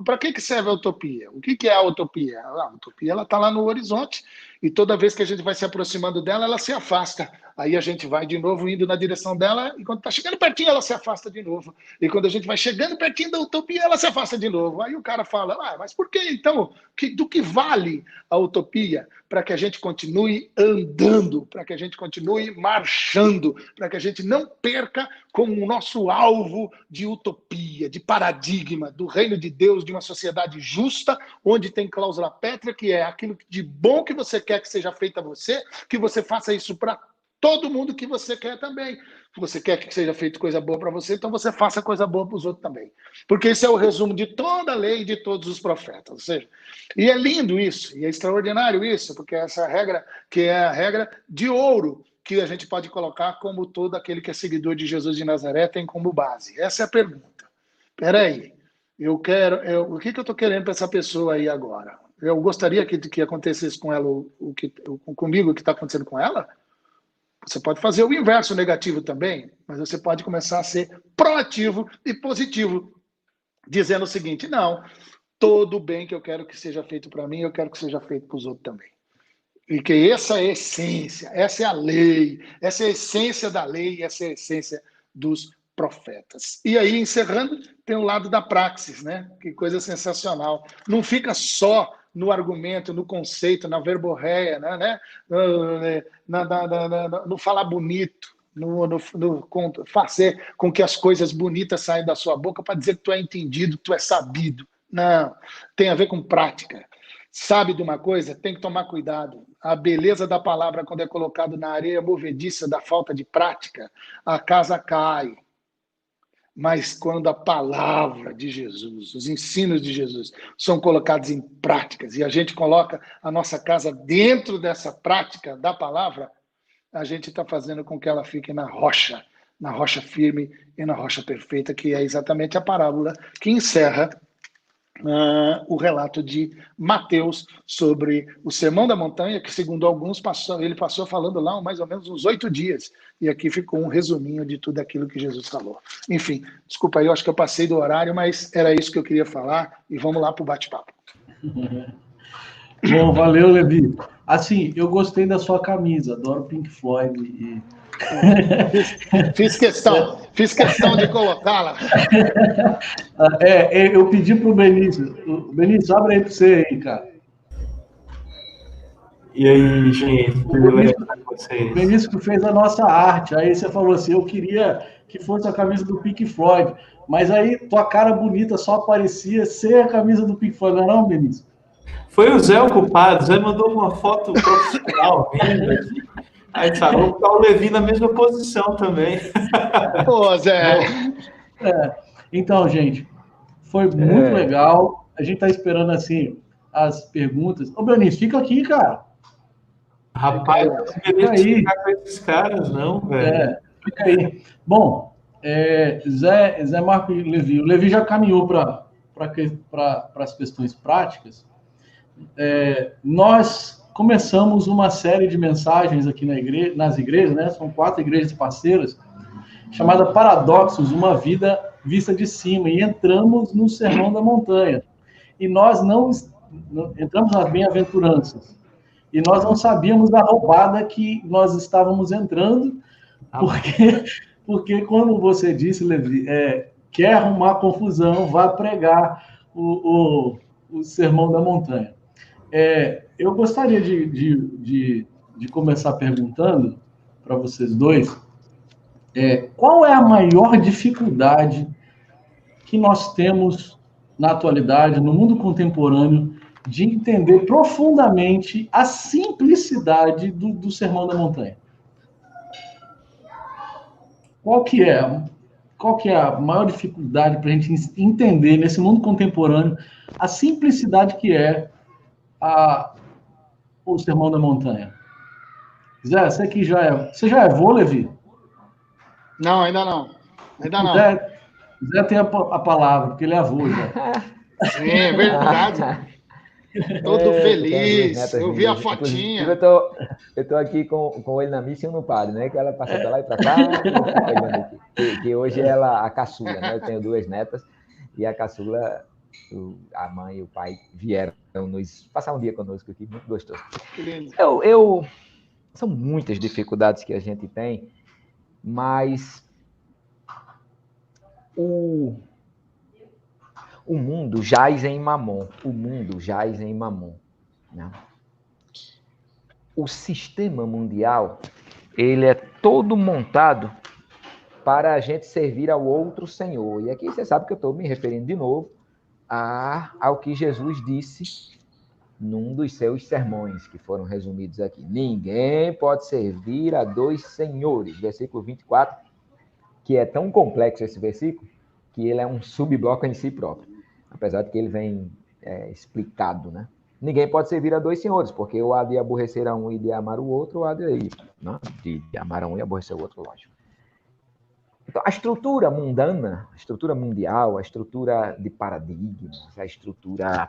para que serve a utopia? O que é a utopia? A utopia está lá no horizonte e toda vez que a gente vai se aproximando dela, ela se afasta. Aí a gente vai de novo indo na direção dela e quando está chegando pertinho, ela se afasta de novo. E quando a gente vai chegando pertinho da utopia, ela se afasta de novo. Aí o cara fala, mas por que então? Do que vale a utopia? Para que a gente continue andando, para que a gente continue marchando, para que a gente não perca com o nosso alvo de utopia, de paradigma, do reino de Deus, de uma sociedade justa, onde tem cláusula pétrea, que é aquilo de bom que você quer que seja feito a você, que você faça isso para todo mundo que você quer também. Se você quer que seja feito coisa boa para você, então você faça coisa boa para os outros também. Porque esse é o resumo de toda a lei e de todos os profetas. Ou seja, e é lindo isso, e é extraordinário isso, porque essa regra, que é a regra de ouro, que a gente pode colocar como todo aquele que é seguidor de Jesus de Nazaré tem como base. Essa é a pergunta. Espera aí, o que eu estou querendo para essa pessoa aí agora? Eu gostaria que acontecesse com ela comigo o que está acontecendo com ela? Você pode fazer o inverso negativo também, mas você pode começar a ser proativo e positivo, dizendo o seguinte, não, todo bem que eu quero que seja feito para mim, eu quero que seja feito para os outros também. E que essa é a essência, essa é a lei, essa é a essência da lei, essa é a essência dos profetas. E aí, encerrando, tem o lado da praxis, né? Que coisa sensacional. Não fica só no argumento, no conceito, na verborreia, né? No falar bonito, no fazer com que as coisas bonitas saiam da sua boca para dizer que tu é entendido, tu é sabido. Não, tem a ver com prática. Sabe de uma coisa? Tem que tomar cuidado. A beleza da palavra, quando é colocado na areia movediça da falta de prática, a casa cai. Mas quando a palavra de Jesus, os ensinos de Jesus são colocados em práticas e a gente coloca a nossa casa dentro dessa prática da palavra, a gente está fazendo com que ela fique na rocha firme e na rocha perfeita, que é exatamente a parábola que encerra o relato de Mateus sobre o Sermão da Montanha, que segundo alguns ele passou falando lá mais ou menos uns 8 dias, e aqui ficou um resuminho de tudo aquilo que Jesus falou. Enfim, desculpa aí, eu acho que eu passei do horário, mas era isso que eu queria falar, e vamos lá para o bate-papo. Bom, valeu, Levi. Assim, eu gostei da sua camisa, adoro Pink Floyd e... Fiz questão de colocá-la. Eu pedi para o Benício. Benício, abre aí para você aí, cara. E aí, gente, privilégio com vocês. O Benício que fez a nossa arte. Aí você falou assim, eu queria que fosse a camisa do Pink Floyd, mas aí tua cara bonita só aparecia ser a camisa do Pink Floyd, não, Benício? Foi o Zé o culpado. O Zé mandou uma foto profissional vindo aqui. Aí falou que o Levi na mesma posição também. Pô, Zé. Então, gente, foi muito legal. A gente tá esperando, assim, as perguntas. Ô, Benício, fica aqui, cara. Rapaz, eu não queria ficar com esses caras, não, velho. Fica aí. Bom, Zé Marco e Levi. O Levi já caminhou para as questões práticas. Nós começamos uma série de mensagens aqui nas igrejas, né? São 4 igrejas parceiras, chamada Paradoxos, uma vida vista de cima, e entramos no Sermão da Montanha. e nós não entramos nas bem-aventuranças. E nós não sabíamos da roubada que nós estávamos entrando, porque como você disse, Levi, quer arrumar confusão, vá pregar o Sermão da Montanha. Eu gostaria de começar perguntando para vocês dois, qual é a maior dificuldade que nós temos na atualidade, no mundo contemporâneo, de entender profundamente a simplicidade do Sermão da Montanha? Qual que é a maior dificuldade para a gente entender, nesse mundo contemporâneo, a simplicidade que é o Sermão da Montanha? Zé, você já é avô, Levi? Não, ainda não. Zé tem a palavra, porque ele é avô já. Sim, é verdade. Todo feliz. Eu vi a fotinha. Eu tô aqui com ele na missa e um no padre, né? Que ela passa pra lá e pra cá. Que hoje ela, a caçula, né? Eu tenho 2 netas e a caçula, a mãe e o pai vieram passar um dia conosco aqui, muito gostoso. Que lindo. São muitas dificuldades que a gente tem, mas o mundo jaz em Mamon. O mundo jaz em Mamon. Né? O sistema mundial, ele é todo montado para a gente servir ao outro Senhor. E aqui você sabe que eu estou me referindo de novo ao que Jesus disse num dos seus sermões, que foram resumidos aqui. Ninguém pode servir a 2 senhores. Versículo 24, que é tão complexo esse versículo, que ele é um subbloco em si próprio. Apesar de que ele vem explicado, né? Ninguém pode servir a 2 senhores, porque ou há de aborrecer a um e de amar o outro, ou há de amar a um e aborrecer o outro, lógico. Então, a estrutura mundana, a estrutura mundial, a estrutura de paradigmas, a estrutura,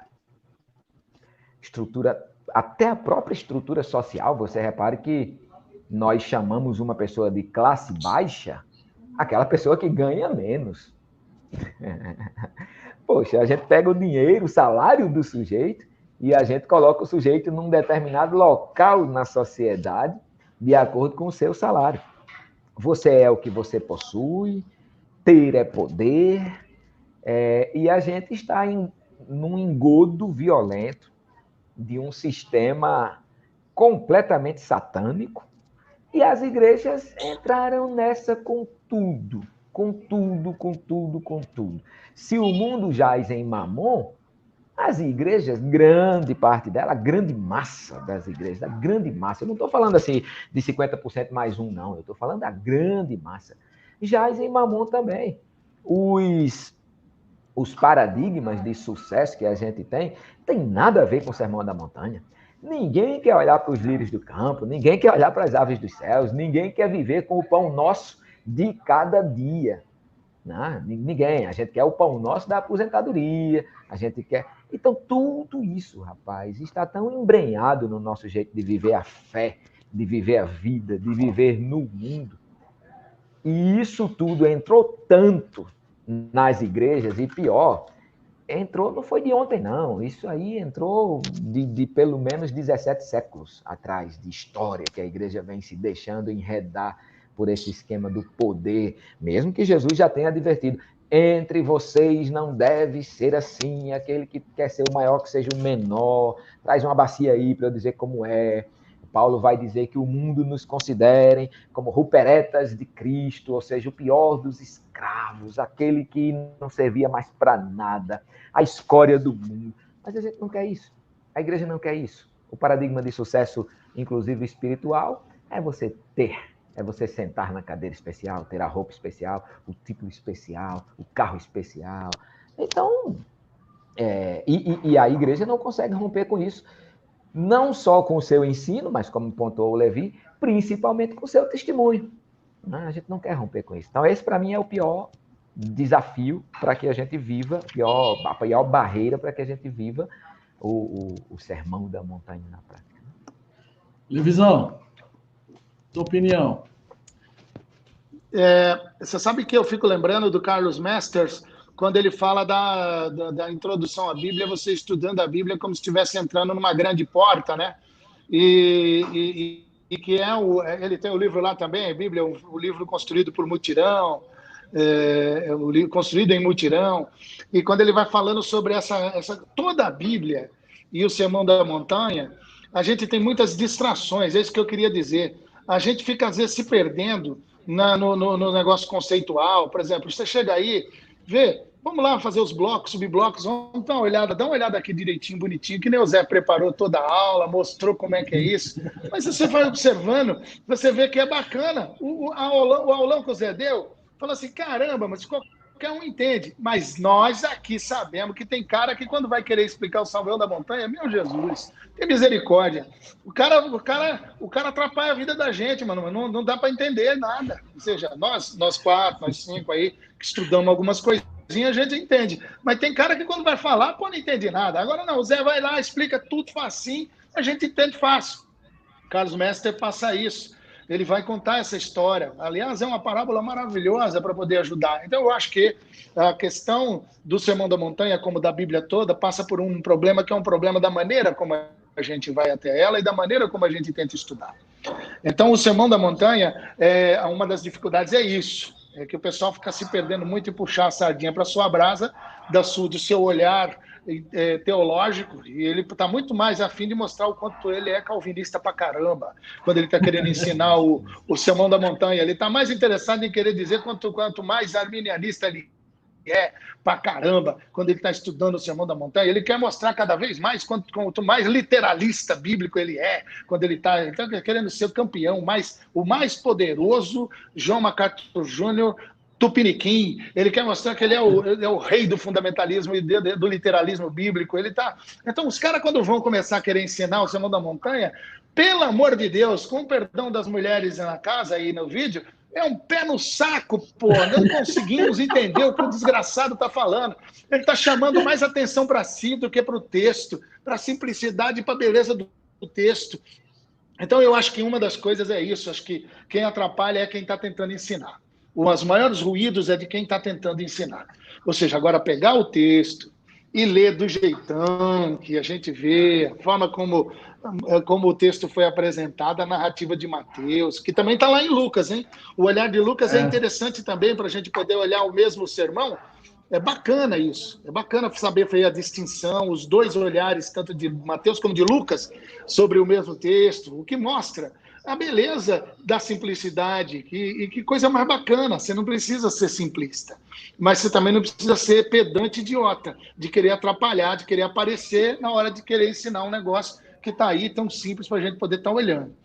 até a própria estrutura social, você repare que nós chamamos uma pessoa de classe baixa, aquela pessoa que ganha menos. Poxa, a gente pega o dinheiro, o salário do sujeito, e a gente coloca o sujeito num determinado local na sociedade, de acordo com o seu salário. Você é o que você possui, ter é poder, e a gente está num engodo violento de um sistema completamente satânico, e as igrejas entraram nessa com tudo. Com tudo. Se o mundo jaz em Mamon, as igrejas, grande parte dela, a grande massa das igrejas, a grande massa, eu não estou falando assim de 50% mais um, não, eu estou falando da grande massa, jaz em Mamon também. Os paradigmas de sucesso que a gente tem nada a ver com o Sermão da Montanha. Ninguém quer olhar para os lírios do campo, ninguém quer olhar para as aves dos céus, ninguém quer viver com o pão nosso de cada dia. Não, ninguém. A gente quer o pão nosso da aposentadoria, a gente quer... Então, tudo isso, rapaz, está tão embrenhado no nosso jeito de viver a fé, de viver a vida, de viver no mundo. E isso tudo entrou tanto nas igrejas, e pior, não foi de ontem, não. Isso aí entrou de pelo menos 17 séculos atrás, de história que a igreja vem se deixando enredar por esse esquema do poder, mesmo que Jesus já tenha advertido, entre vocês não deve ser assim, aquele que quer ser o maior que seja o menor, traz uma bacia aí para eu dizer como é. Paulo vai dizer que o mundo nos considerem como ruperetas de Cristo, ou seja, o pior dos escravos, aquele que não servia mais para nada, a escória do mundo. Mas a gente não quer isso, a igreja não quer isso. O paradigma de sucesso, inclusive espiritual, é você ter. É você sentar na cadeira especial, ter a roupa especial, o título especial, o carro especial. Então, e a igreja não consegue romper com isso. Não só com o seu ensino, mas como pontuou o Levi, principalmente com o seu testemunho. A gente não quer romper com isso. Então, esse para mim é o pior desafio para que a gente viva, a pior barreira para que a gente viva o Sermão da Montanha na prática. Levisão, tua opinião? Você sabe que eu fico lembrando do Carlos Masters, quando ele fala da introdução à Bíblia, você estudando a Bíblia como se estivesse entrando numa grande porta, né? E que ele tem o livro lá também, a Bíblia, o livro construído por mutirão, o livro construído em mutirão, e quando ele vai falando sobre toda a Bíblia e o Sermão da Montanha, a gente tem muitas distrações, é isso que eu queria dizer. A gente fica, às vezes, se perdendo no negócio conceitual. Por exemplo, você chega aí, vê, vamos lá fazer os blocos, subblocos, vamos dar uma olhada aqui direitinho, bonitinho, que nem o Zé preparou toda a aula, mostrou como é que é isso. Mas você vai observando, você vê que é bacana. O aulão que o Zé deu, fala assim, caramba, mas qualquer um entende. Mas nós aqui sabemos que tem cara que quando vai querer explicar o Sermão da Montanha, meu Jesus, tem misericórdia. O cara atrapalha a vida da gente, mano, não dá para entender nada. Ou seja, nós 4, nós 5 aí, que estudamos algumas coisinhas, a gente entende. Mas tem cara que quando vai falar, pô, não entende nada. Agora não, o Zé vai lá, explica tudo facinho, a gente entende fácil. Carlos Mester passa isso. Ele vai contar essa história. Aliás, é uma parábola maravilhosa para poder ajudar. Então, eu acho que a questão do Sermão da Montanha, como da Bíblia toda, passa por um problema que é um problema da maneira como a gente vai até ela e da maneira como a gente tenta estudar. Então, o Sermão da Montanha, uma das dificuldades é isso, é que o pessoal fica se perdendo muito em puxar a sardinha para a sua brasa, do seu olhar teológico, e ele está muito mais a fim de mostrar o quanto ele é calvinista pra caramba, quando ele está querendo ensinar o Sermão da Montanha. Ele está mais interessado em querer dizer quanto mais arminianista ele é pra caramba, quando ele está estudando o Sermão da Montanha. Ele quer mostrar cada vez mais quanto mais literalista bíblico ele é, quando ele está querendo ser o campeão, o mais poderoso John MacArthur Jr., Tupiniquim. Ele quer mostrar que ele é o rei do fundamentalismo e do literalismo bíblico. Então, os caras, quando vão começar a querer ensinar o Sermão da Montanha, pelo amor de Deus, com o perdão das mulheres na casa e no vídeo, é um pé no saco, pô. Não conseguimos entender o que o desgraçado está falando. Ele está chamando mais atenção para si do que para o texto, para a simplicidade e para a beleza do texto. Então, eu acho que uma das coisas é isso. Acho que quem atrapalha é quem está tentando ensinar. Os maiores ruídos é de quem está tentando ensinar. Ou seja, agora pegar o texto e ler do jeitão que a gente vê, a forma como o texto foi apresentado, a narrativa de Mateus, que também está lá em Lucas, hein? O olhar de Lucas é interessante também para a gente poder olhar o mesmo sermão. É bacana isso. É bacana saber fazer a distinção, os dois olhares, tanto de Mateus como de Lucas, sobre o mesmo texto, o que mostra a beleza da simplicidade, e que coisa mais bacana. Você não precisa ser simplista, mas você também não precisa ser pedante idiota, de querer atrapalhar, de querer aparecer na hora de querer ensinar um negócio que está aí tão simples para a gente poder estar olhando.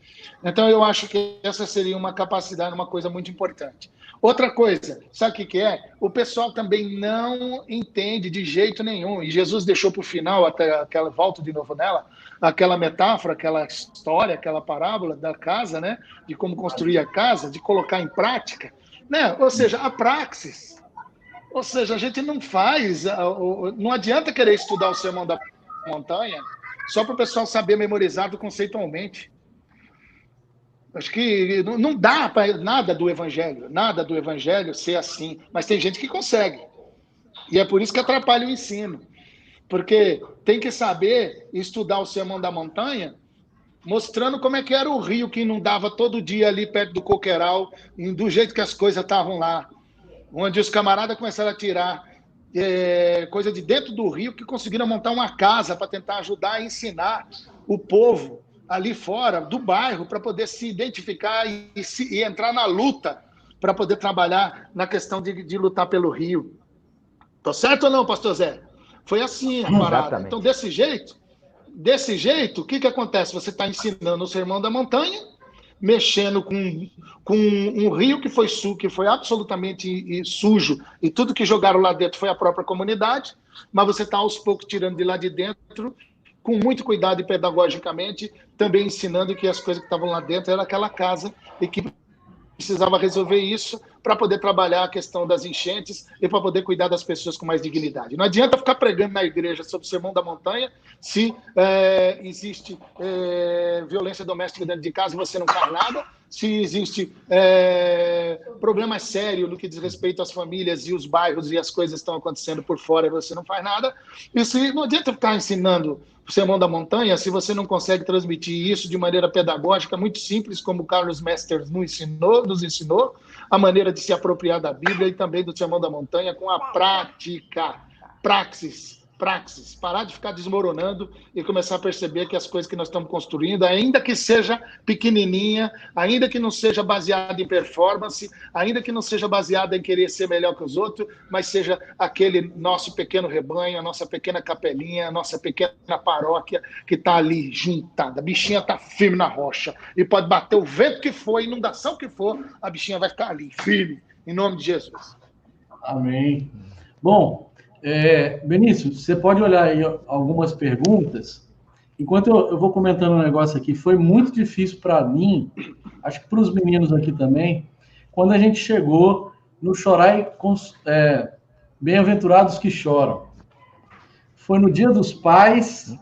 Então, eu acho que essa seria uma capacidade, uma coisa muito importante. Outra coisa, sabe o que é? O pessoal também não entende de jeito nenhum, e Jesus deixou para o final, até aquela, volto de novo nela, aquela metáfora, aquela história, aquela parábola da casa, né? De como construir a casa, de colocar em prática, né? Ou seja, a praxis. Ou seja, a gente não faz, não adianta querer estudar o Sermão da Montanha só para o pessoal saber memorizar conceitualmente. Acho que não dá para nada do evangelho ser assim, mas tem gente que consegue. E é por isso que atrapalha o ensino. Porque tem que saber estudar o Sermão da Montanha, mostrando como é que era o rio que inundava todo dia ali perto do coqueiral, do jeito que as coisas estavam lá. Onde os camaradas começaram a tirar coisa de dentro do rio, que conseguiram montar uma casa para tentar ajudar a ensinar o povo ali fora do bairro, para poder se identificar e entrar na luta, para poder trabalhar na questão de lutar pelo rio. Tá certo ou não, pastor Zé? Foi assim a parada. Exatamente. Então, desse jeito, o que acontece? Você está ensinando o Sermão da Montanha, mexendo com um rio que foi absolutamente sujo, e tudo que jogaram lá dentro foi a própria comunidade, mas você está aos poucos tirando de lá de dentro, com muito cuidado e pedagogicamente, também ensinando que as coisas que estavam lá dentro era aquela casa e que precisava resolver isso para poder trabalhar a questão das enchentes e para poder cuidar das pessoas com mais dignidade. Não adianta ficar pregando na igreja sobre o Sermão da Montanha se existe violência doméstica dentro de casa e você não faz nada, se existe problema sério no que diz respeito às famílias e os bairros e as coisas estão acontecendo por fora e você não faz nada. E se não adianta ficar ensinando o Sermão da Montanha se você não consegue transmitir isso de maneira pedagógica, muito simples, como o Carlos Mesters nos ensinou, a maneira de se apropriar da Bíblia e também do Sermão da Montanha com a prática, praxis, parar de ficar desmoronando e começar a perceber que as coisas que nós estamos construindo, ainda que seja pequenininha, ainda que não seja baseada em performance, ainda que não seja baseada em querer ser melhor que os outros, mas seja aquele nosso pequeno rebanho, a nossa pequena capelinha, a nossa pequena paróquia que está ali juntada. A bichinha está firme na rocha e pode bater o vento que for, a inundação que for, a bichinha vai ficar ali, firme, em nome de Jesus. Amém. Bom, Benício, você pode olhar aí algumas perguntas. Enquanto eu vou comentando um negócio aqui, foi muito difícil para mim, acho que para os meninos aqui também, quando a gente chegou no Chorai Bem-aventurados que choram. Foi no Dia dos Pais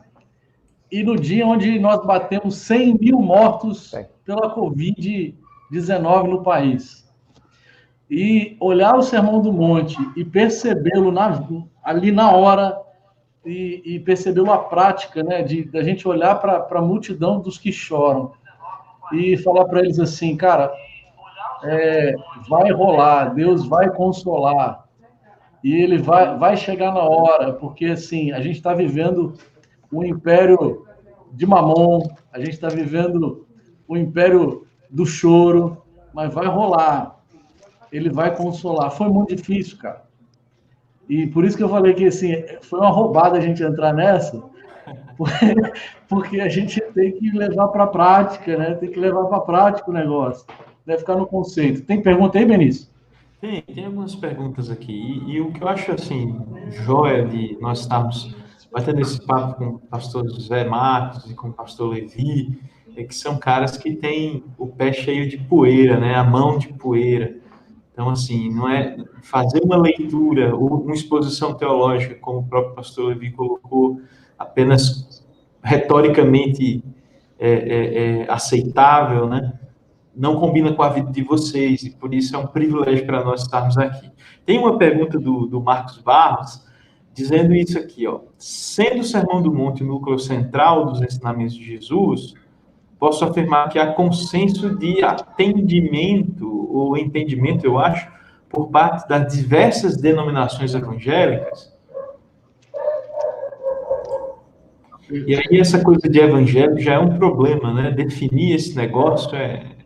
e no dia onde nós batemos 100 mil mortos pela Covid-19 no país. E olhar o Sermão do Monte e percebê-lo ali na hora e percebê-lo à prática, né? Da gente olhar para a multidão dos que choram e falar para eles assim, cara, vai rolar, Deus vai consolar e Ele vai chegar na hora, porque assim, a gente está vivendo o império de Mamon, a gente está vivendo o império do choro, mas vai rolar. Ele vai consolar. Foi muito difícil, cara. E por isso que eu falei que assim, foi uma roubada a gente entrar nessa, porque a gente tem que levar para a prática, né? Tem que levar para a prática o negócio. Deve ficar no conceito. Tem pergunta aí, Benício? Tem algumas perguntas aqui. E o que eu acho, assim, joia de nós estarmos batendo esse papo com o pastor José Marcos e com o pastor Levi, é que são caras que têm o pé cheio de poeira, né? A mão de poeira. Então, assim, não é fazer uma leitura ou uma exposição teológica, como o próprio pastor Levi colocou, apenas retoricamente aceitável, né? Não combina com a vida de vocês, e por isso é um privilégio para nós estarmos aqui. Tem uma pergunta do Marcos Barros, dizendo isso aqui, ó. Sendo o Sermão do Monte o núcleo central dos ensinamentos de Jesus, posso afirmar que há consenso de atendimento, ou entendimento, eu acho, por parte das diversas denominações evangélicas. E aí essa coisa de evangelho já é um problema, né? Definir esse negócio é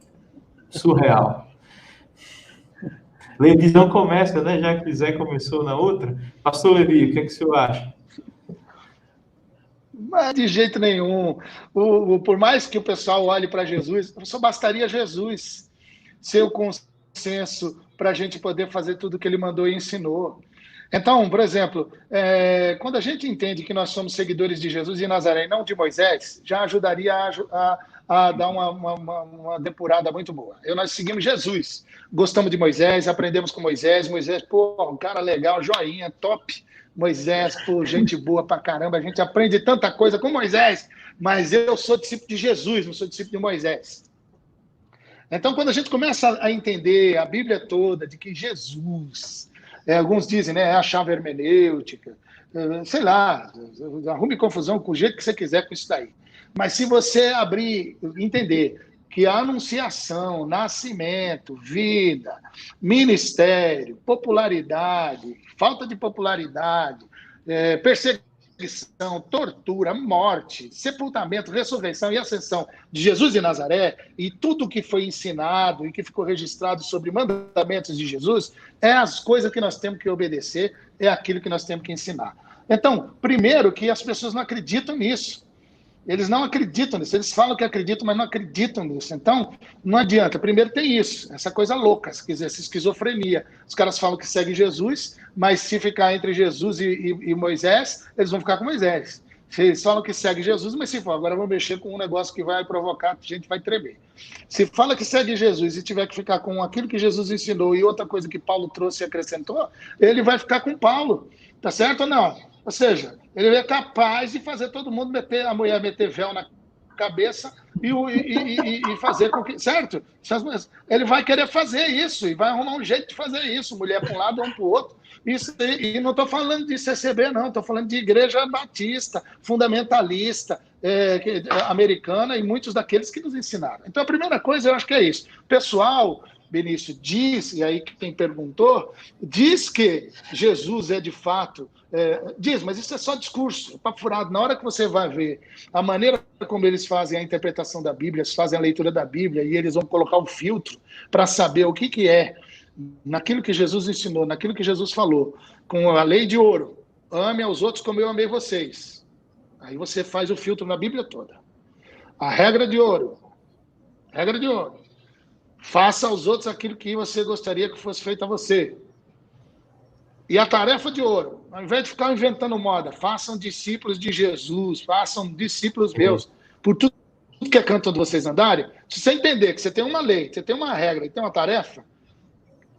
surreal. Levi não começa, né? Já que o Zé começou na outra. Pastor Levi, o que é que o senhor acha? Mas de jeito nenhum. Por mais que o pessoal olhe para Jesus, só bastaria Jesus ser o consenso para a gente poder fazer tudo que ele mandou e ensinou. Então, por exemplo, quando a gente entende que nós somos seguidores de Jesus de Nazaré e não de Moisés, já ajudaria a dar uma depurada muito boa. Nós seguimos Jesus, gostamos de Moisés, aprendemos com Moisés, pô, um cara legal, joinha, top. Moisés, pô, gente boa pra caramba, a gente aprende tanta coisa com Moisés, mas eu sou discípulo de Jesus, não sou discípulo de Moisés. Então, quando a gente começa a entender a Bíblia toda, de que Jesus, alguns dizem, né, é a chave hermenêutica, sei lá, arrume confusão com o jeito que você quiser com isso daí. Mas se você abrir, entender que a anunciação, nascimento, vida, ministério, popularidade, falta de popularidade, perseguição, tortura, morte, sepultamento, ressurreição e ascensão de Jesus de Nazaré e tudo que foi ensinado e que ficou registrado sobre mandamentos de Jesus, é as coisas que nós temos que obedecer, é aquilo que nós temos que ensinar. Então, primeiro que as pessoas não acreditam nisso. Eles não acreditam nisso, eles falam que acreditam, mas não acreditam nisso. Então, não adianta. Primeiro tem isso, essa coisa louca, essa esquizofrenia. Os caras falam que seguem Jesus, mas se ficar entre Jesus e Moisés, eles vão ficar com Moisés. Eles falam que segue Jesus, mas se for, agora vou mexer com um negócio que vai provocar, a gente vai tremer. Se fala que segue Jesus e tiver que ficar com aquilo que Jesus ensinou e outra coisa que Paulo trouxe e acrescentou, ele vai ficar com Paulo. Tá certo ou não? Ou seja, ele é capaz de fazer todo mundo a mulher meter véu na cabeça e fazer com que. Certo? Ele vai querer fazer isso e vai arrumar um jeito de fazer isso, mulher para um lado, um para o outro. Isso, e não estou falando de CCB, não, estou falando de igreja batista, fundamentalista, americana e muitos daqueles que nos ensinaram. Então, a primeira coisa, eu acho que é isso. Pessoal, Benício, diz, e aí quem perguntou, diz que Jesus é de fato, diz, mas isso é só discurso, papo furado. Na hora que você vai ver a maneira como eles fazem a interpretação da Bíblia, eles fazem a leitura da Bíblia e eles vão colocar um filtro para saber o que é naquilo que Jesus ensinou, naquilo que Jesus falou, com a lei de ouro, ame aos outros como eu amei vocês. Aí você faz o filtro na Bíblia toda. A regra de ouro, faça aos outros aquilo que você gostaria que fosse feito a você. E a tarefa de ouro, ao invés de ficar inventando moda, façam discípulos de Jesus, façam discípulos meus, por tudo que é canto de vocês andarem. Se você entender que você tem uma lei, você tem uma regra e tem uma tarefa,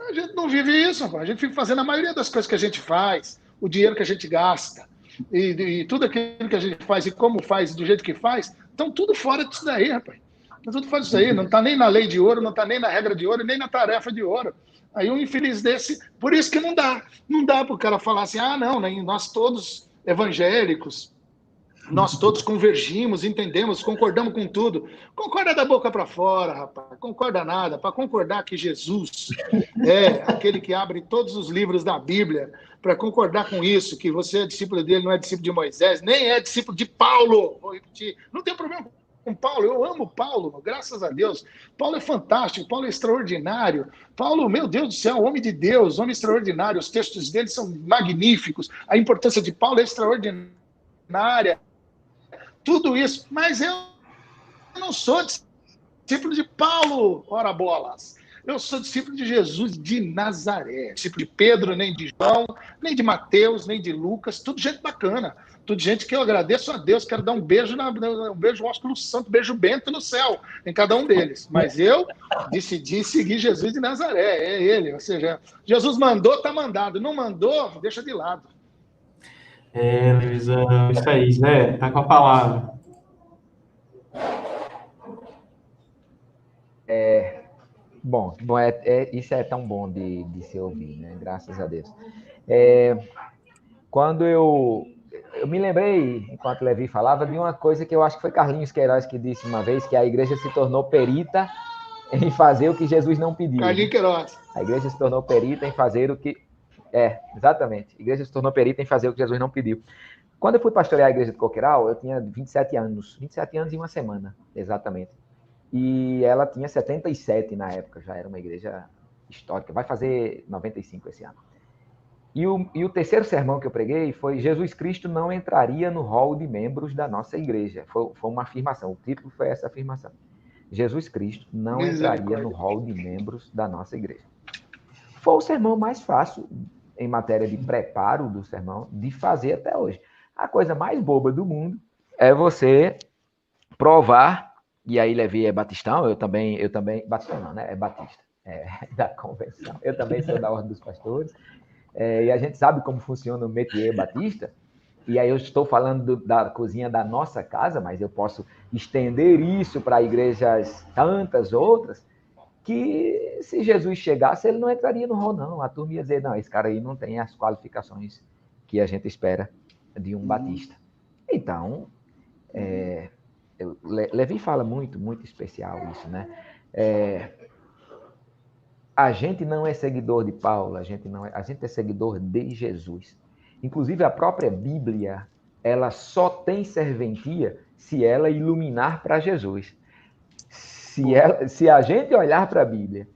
a gente não vive isso, a gente fica fazendo a maioria das coisas que a gente faz, o dinheiro que a gente gasta, e tudo aquilo que a gente faz, e como faz, do jeito que faz, estão tudo fora disso daí, rapaz. Está tudo fora disso aí, não está nem na lei de ouro, não está nem na regra de ouro, nem na tarefa de ouro. Aí um infeliz desse, por isso que não dá para o cara falar assim, não, nós todos evangélicos, nós todos convergimos, entendemos, concordamos com tudo. Concorda da boca para fora, rapaz. Concorda nada. Para concordar que Jesus é aquele que abre todos os livros da Bíblia, para concordar com isso, que você é discípulo dele, não é discípulo de Moisés, nem é discípulo de Paulo. Vou repetir. Não tem problema com Paulo. Eu amo Paulo, graças a Deus. Paulo é fantástico, Paulo é extraordinário. Paulo, meu Deus do céu, homem de Deus, homem extraordinário. Os textos dele são magníficos. A importância de Paulo é extraordinária. Tudo isso, mas eu não sou discípulo de Paulo, ora bolas. Eu sou discípulo de Jesus de Nazaré, discípulo de Pedro, nem de João, nem de Mateus, nem de Lucas, tudo gente bacana, tudo gente que eu agradeço a Deus, quero dar um beijo, um beijo ósculo santo, um beijo bento no céu, em cada um deles. Mas eu decidi seguir Jesus de Nazaré, é ele, ou seja, Jesus mandou, tá mandado, não mandou, deixa de lado. Luizão, isso aí, Zé, tá com a palavra. Bom, isso é tão bom de se ouvir, né? Graças a Deus. Quando eu me lembrei, enquanto Levi falava, de uma coisa que eu acho que foi Carlinhos Queiroz que disse uma vez, que a igreja se tornou perita em fazer o que Jesus não pediu. Carlinhos Queiroz. A igreja se tornou perita em fazer o que... exatamente. A igreja se tornou perita em fazer o que Jesus não pediu. Quando eu fui pastorear a igreja de Coqueiral, eu tinha 27 anos. 27 anos e uma semana, exatamente. E ela tinha 77 na época, já era uma igreja histórica. Vai fazer 95 esse ano. E o terceiro sermão que eu preguei foi: Jesus Cristo não entraria no hall de membros da nossa igreja. Foi uma afirmação. O título foi essa afirmação. Jesus Cristo não entraria no hall de membros da nossa igreja. Foi o sermão mais fácil, em matéria de preparo do sermão, de fazer até hoje. A coisa mais boba do mundo é você provar, e aí Levi é batistão, eu também, batistão não, né? É batista, da convenção. Eu também sou da Ordem dos Pastores, e a gente sabe como funciona o métier batista, e aí eu estou falando da cozinha da nossa casa, mas eu posso estender isso para igrejas tantas outras, que se Jesus chegasse, ele não entraria no rol, não. A turma ia dizer, não, esse cara aí não tem as qualificações que a gente espera de um batista. Então, Levi fala muito, muito especial isso, né? A gente não é seguidor de Paulo, a gente é seguidor de Jesus. Inclusive, a própria Bíblia, ela só tem serventia se ela iluminar para Jesus. Se a gente olhar para a Bíblia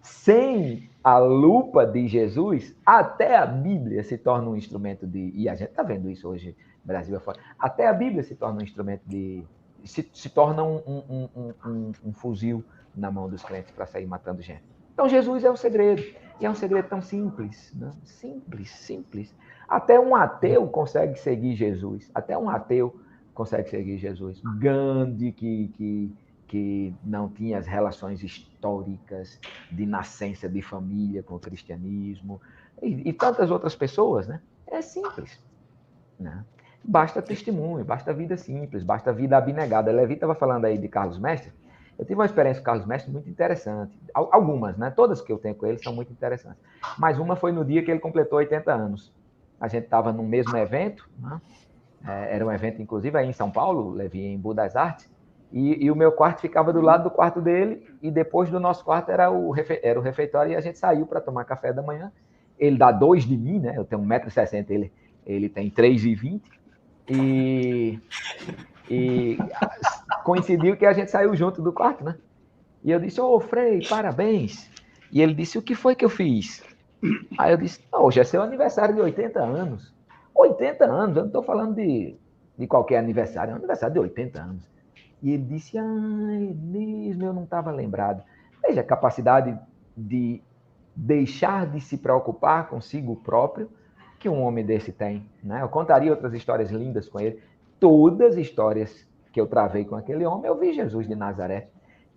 sem a lupa de Jesus, até a Bíblia se torna um instrumento de... E a gente está vendo isso hoje, Brasil afora. Até a Bíblia se torna um instrumento de... Se torna um fuzil na mão dos crentes para sair matando gente. Então, Jesus é o segredo. E é um segredo tão simples, né? Simples. Até um ateu consegue seguir Jesus. Até um ateu consegue seguir Jesus. Gandhi, que não tinha as relações históricas de nascença de família com o cristianismo, e tantas outras pessoas, né? É simples, né? Basta testemunho, basta vida simples, basta vida abnegada. Levi estava falando aí de Carlos Mestre. Eu tive uma experiência com o Carlos Mestre muito interessante. Algumas, né? Todas que eu tenho com ele são muito interessantes. Mas uma foi no dia que ele completou 80 anos. A gente estava no mesmo evento, né? Era um evento, inclusive, aí em São Paulo, Levi, em Budas das Artes, e o meu quarto ficava do lado do quarto dele, e depois do nosso quarto era o refeitório, e a gente saiu para tomar café da manhã. Ele dá 2 de mim, né? Eu tenho 1,60 m, ele tem 3,20 m, e coincidiu que a gente saiu junto do quarto, né? E eu disse, ô Frei, parabéns. E ele disse, o que foi que eu fiz? Aí eu disse, não, hoje é seu aniversário de 80 anos. 80 anos, eu não estou falando de qualquer aniversário, é um aniversário de 80 anos. E ele disse, mesmo, eu não estava lembrado. Veja a capacidade de deixar de se preocupar consigo próprio que um homem desse tem, né? Eu contaria outras histórias lindas com ele. Todas as histórias que eu travei com aquele homem, eu vi Jesus de Nazaré.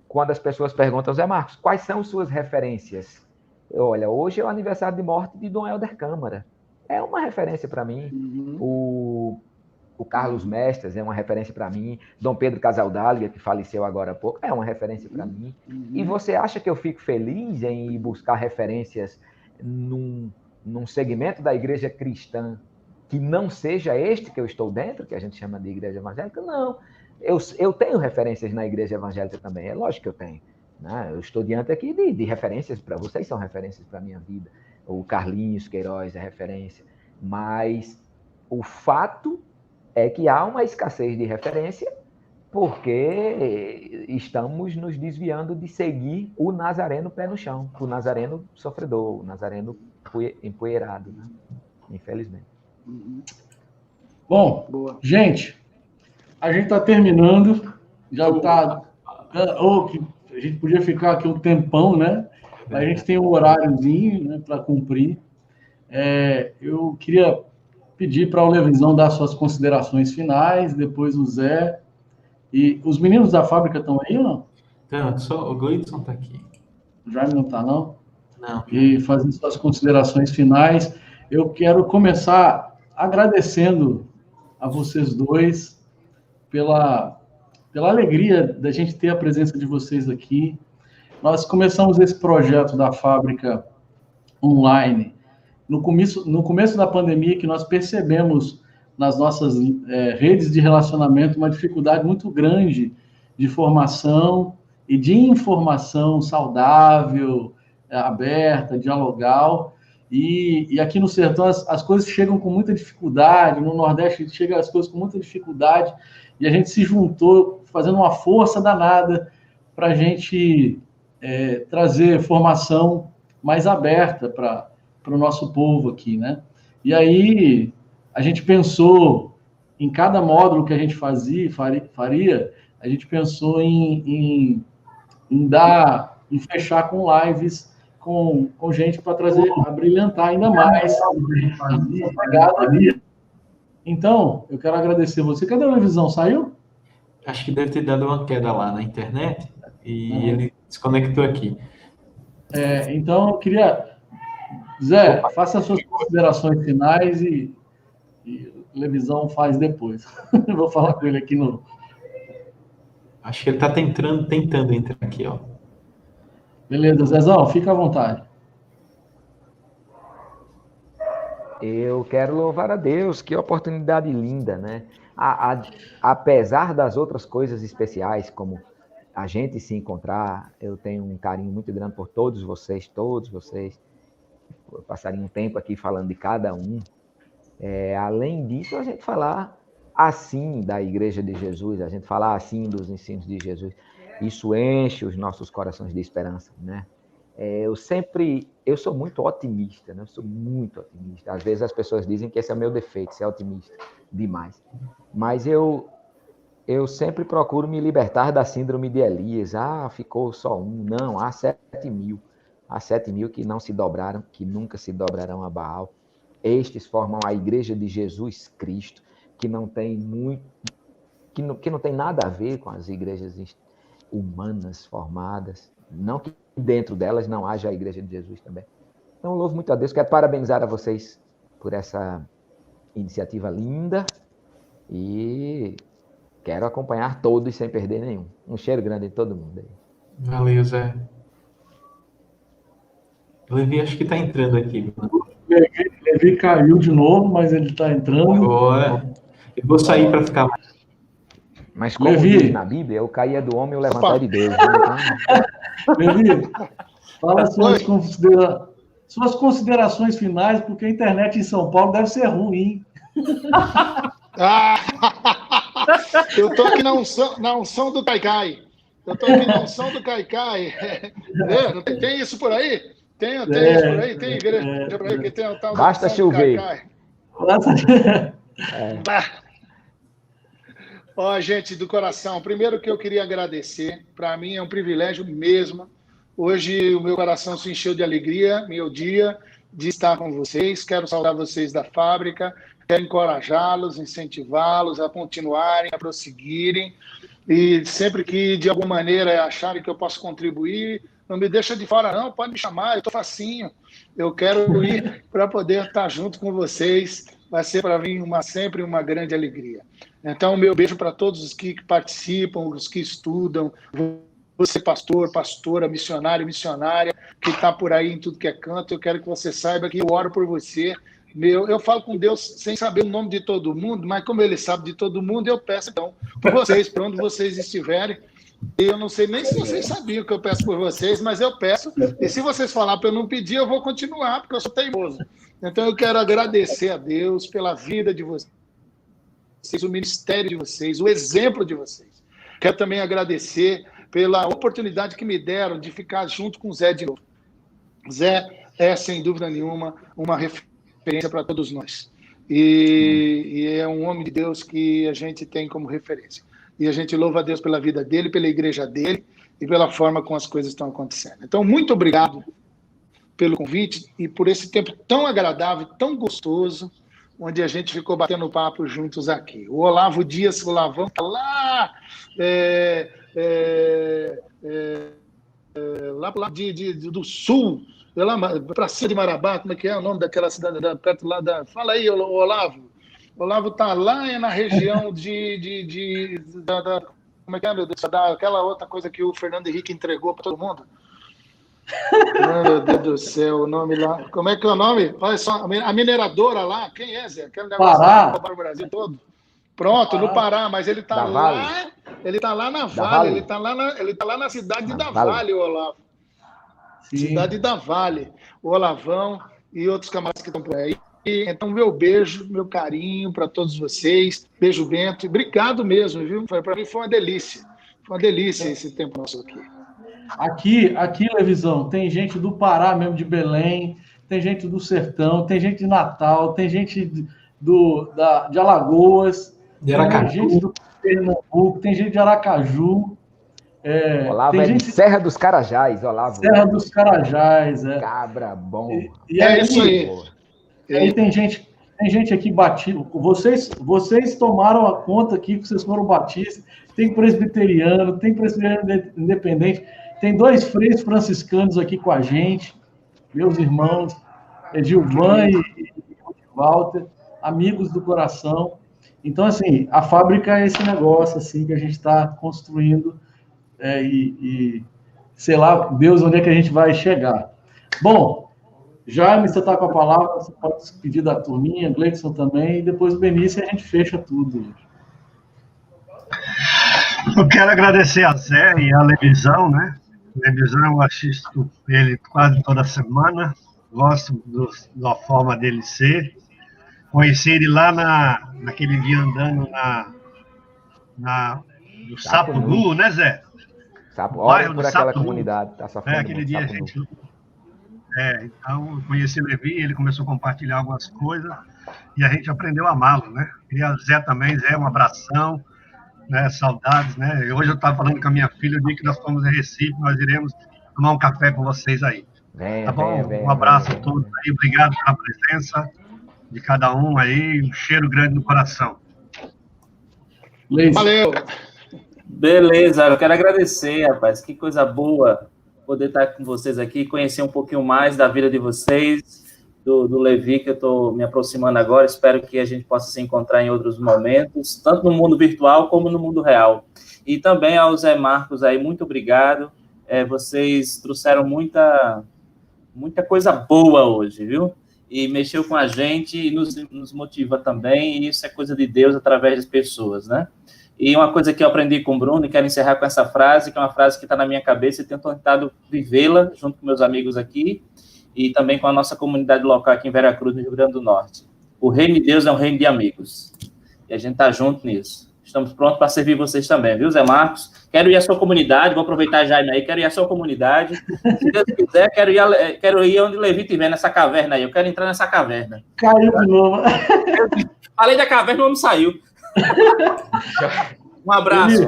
Quando as pessoas perguntam, Zé Marcos, quais são suas referências? Olha, hoje é o aniversário de morte de Dom Helder Câmara. É uma referência para mim. O Carlos Mestres é uma referência para mim. Dom Pedro Casaldáliga, que faleceu agora há pouco, é uma referência para mim. E você acha que eu fico feliz em ir buscar referências num segmento da igreja cristã que não seja este que eu estou dentro, que a gente chama de igreja evangélica? Não. Eu tenho referências na igreja evangélica também, é lógico que eu tenho. Né? Eu estou diante aqui de referências para vocês, são referências para a minha vida. O Carlinhos Queiroz é referência. Mas o fato é que há uma escassez de referência porque estamos nos desviando de seguir o nazareno pé no chão, o nazareno sofredor, o nazareno empoeirado, né? Infelizmente. Bom, boa. Gente, a gente está terminando, já está... a gente podia ficar aqui um tempão, né? A gente tem um horáriozinho, né, para cumprir. Eu queria pedir para o Levisão dar suas considerações finais, depois o Zé. E os meninos da fábrica estão aí ou não? Então, só o Gleidson está aqui. O Jaime não está, não? Não. E fazendo suas considerações finais, eu quero começar agradecendo a vocês dois pela alegria da gente ter a presença de vocês aqui. Nós começamos esse projeto da fábrica online no começo da pandemia, que nós percebemos nas nossas redes de relacionamento uma dificuldade muito grande de formação e de informação saudável, aberta, dialogal. E aqui no Sertão as coisas chegam com muita dificuldade, no Nordeste chegam as coisas com muita dificuldade, e a gente se juntou fazendo uma força danada para a gente trazer formação mais aberta para o nosso povo aqui, né? E aí a gente pensou em cada módulo que a gente faria, a gente pensou em fechar com lives com gente para trazer, a brilhantar ainda mais a pegada ali. Então, eu quero agradecer você. Cadê a Levisão? Saiu? Acho que deve ter dado uma queda lá na internet e ele desconectou aqui. Então, eu queria... Zé, faça as suas considerações finais e Levisão faz depois. Eu vou falar com ele aqui no... Acho que ele está tentando entrar aqui, ó. Beleza, Zezão, fica à vontade. Eu quero louvar a Deus, que oportunidade linda, né? Apesar das outras coisas especiais, como a gente se encontrar, eu tenho um carinho muito grande por todos vocês. Eu passaria um tempo aqui falando de cada um. Além disso, a gente falar assim da Igreja de Jesus, a gente falar assim dos ensinos de Jesus, isso enche os nossos corações de esperança, né? Eu sou muito otimista, né? Eu sou muito otimista. Às vezes as pessoas dizem que esse é o meu defeito, ser otimista demais. Mas eu sempre procuro me libertar da síndrome de Elias. Ficou só um. Não, há 7.000. Há 7.000 que não se dobraram, que nunca se dobrarão a Baal. Estes formam a Igreja de Jesus Cristo, que não tem que não tem nada a ver com as igrejas humanas formadas. Não que dentro delas não haja a Igreja de Jesus também. Então, eu louvo muito a Deus. Quero parabenizar a vocês por essa iniciativa linda e quero acompanhar todos sem perder nenhum. Um cheiro grande em todo mundo aí. Valeu, Zé. O Levi acho que está entrando aqui. Levi caiu de novo, mas ele está entrando. Agora, eu vou sair para ficar mais. Mas como Levi, diz na Bíblia, o cair é do homem e o levantar é de Deus. Né? Então... Levi, fala suas considerações finais, porque a internet em São Paulo deve ser ruim. Eu estou aqui na unção do Caicai. Tem isso por aí? Tem isso por aí? Tem igreja por aí que tem o tal Basta chover. Ó, gente do coração, primeiro que eu queria agradecer, para mim é um privilégio mesmo. Hoje o meu coração se encheu de alegria, meu dia de estar com vocês. Quero saudar vocês da fábrica, quero encorajá-los, incentivá-los a continuarem, a prosseguirem. E sempre que de alguma maneira acharem que eu posso contribuir, não me deixa de fora não, pode me chamar, eu estou facinho. Eu quero ir para poder estar junto com vocês. Vai ser para mim sempre uma grande alegria. Então, meu beijo para todos os que participam, os que estudam, você pastor, pastora, missionário, missionária, que está por aí em tudo que é canto. Eu quero que você saiba que eu oro por você. Eu falo com Deus sem saber o nome de todo mundo, mas como Ele sabe de todo mundo, eu peço então por vocês, por onde vocês estiverem. Eu não sei nem se vocês sabiam que eu peço por vocês, mas eu peço. E se vocês falarem para eu não pedir, eu vou continuar, porque eu sou teimoso. Então eu quero agradecer a Deus pela vida de vocês, o ministério de vocês, o exemplo de vocês. Quero também agradecer pela oportunidade que me deram de ficar junto com o Zé de novo. Zé é, sem dúvida nenhuma, uma referência para todos nós. E é um homem de Deus que a gente tem como referência. E a gente louva a Deus pela vida dele, pela igreja dele e pela forma como as coisas estão acontecendo. Então, muito obrigado pelo convite e por esse tempo tão agradável, tão gostoso, onde a gente ficou batendo papo juntos aqui. O Olavo Dias, o Olavão, está lá, lá do sul, para cima de Marabá, como é que é o nome daquela cidade, perto lá da... Fala aí, Olavo. O Olavo está lá na região como é que é, meu Deus? Daquela outra coisa que o Fernando Henrique entregou para todo mundo. Meu Deus do céu, o nome lá. Como é que é o nome? Olha só, a mineradora lá. Quem é, Zé? Aquele negócio Pará. Para o Brasil todo. Pronto, no Pará, mas ele está lá. Ele está lá na Vale. Ele está lá na cidade da Vale, o Olavo. Sim. Cidade da Vale. O Olavão e outros camaradas que estão por aí. Então, meu beijo, meu carinho para todos vocês. Beijo, Bento. Obrigado mesmo, viu? Para mim foi uma delícia. Foi uma delícia esse tempo nosso aqui. Aqui, Levisão, tem gente do Pará mesmo, de Belém, tem gente do Sertão, tem gente de Natal, tem gente de Alagoas, tem gente do Pernambuco, tem gente de Aracaju. Olavo tem gente... Serra dos Carajás, Olavo. Serra dos Carajás, Cabra bom. E aí, isso aí. E aí tem gente aqui batido. Vocês tomaram a conta aqui que vocês foram batistas. Tem presbiteriano, tem presbiteriano independente. Tem 2 freios franciscanos aqui com a gente, meus irmãos, Gilvan e Walter, amigos do coração. Então, assim, a fábrica é esse negócio assim que a gente está construindo sei lá, Deus, onde é que a gente vai chegar. Bom, Jaime, você está com a palavra, você pode despedir da turminha, Gleison também, e depois o Benício e a gente fecha tudo. Eu quero agradecer a Zé e a Levisão, né? Levisão, eu assisto ele quase toda semana, gosto da forma dele ser. Conheci ele lá naquele dia andando no Sapo Nu, né, Zé? Olha por aquela comunidade. Tá aquele dia a gente... então eu conheci o Levi, ele começou a compartilhar algumas coisas e a gente aprendeu a amá-lo, né? E a Zé também, Zé, um abração, né? Saudades, né? Hoje eu estava falando com a minha filha, o dia que nós fomos em Recife, nós iremos tomar um café com vocês aí. Tá bom? Um abraço a todos aí, obrigado pela presença de cada um aí, um cheiro grande no coração. Valeu! Beleza, eu quero agradecer, rapaz, que coisa boa poder estar com vocês aqui, conhecer um pouquinho mais da vida de vocês, do Levi, que eu estou me aproximando agora, espero que a gente possa se encontrar em outros momentos, tanto no mundo virtual como no mundo real. E também ao Zé Marcos aí, muito obrigado, vocês trouxeram muita coisa boa hoje, viu? E mexeu com a gente e nos motiva também, e isso é coisa de Deus através das pessoas, né? E uma coisa que eu aprendi com o Bruno, e quero encerrar com essa frase, que é uma frase que está na minha cabeça e tenho tentado vivê-la junto com meus amigos aqui e também com a nossa comunidade local aqui em Veracruz, no Rio Grande do Norte. O reino de Deus é um reino de amigos. E a gente está junto nisso. Estamos prontos para servir vocês também, viu, Zé Marcos? Quero ir à sua comunidade, vou aproveitar, Jaime, aí, quero ir à sua comunidade. Se Deus quiser, quero ir onde o Levi estiver, nessa caverna aí. Eu quero entrar nessa caverna. Caiu de novo. Falei da caverna, o homem saiu. Um abraço.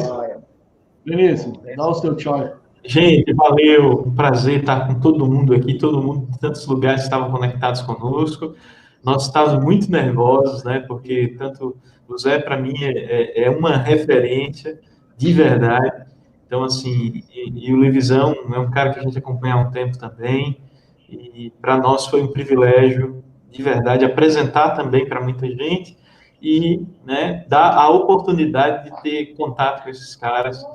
Vinícius, dá o seu tchau. Gente, valeu, um prazer estar com todo mundo aqui, todo mundo de tantos lugares estavam conectados conosco. Nós estávamos muito nervosos, né, porque tanto o Zé, para mim, é uma referência de verdade. Então, assim, e o Levizão é um cara que a gente acompanha há um tempo também, e para nós foi um privilégio, de verdade, apresentar também para muita gente e, né, dar a oportunidade de ter contato com esses caras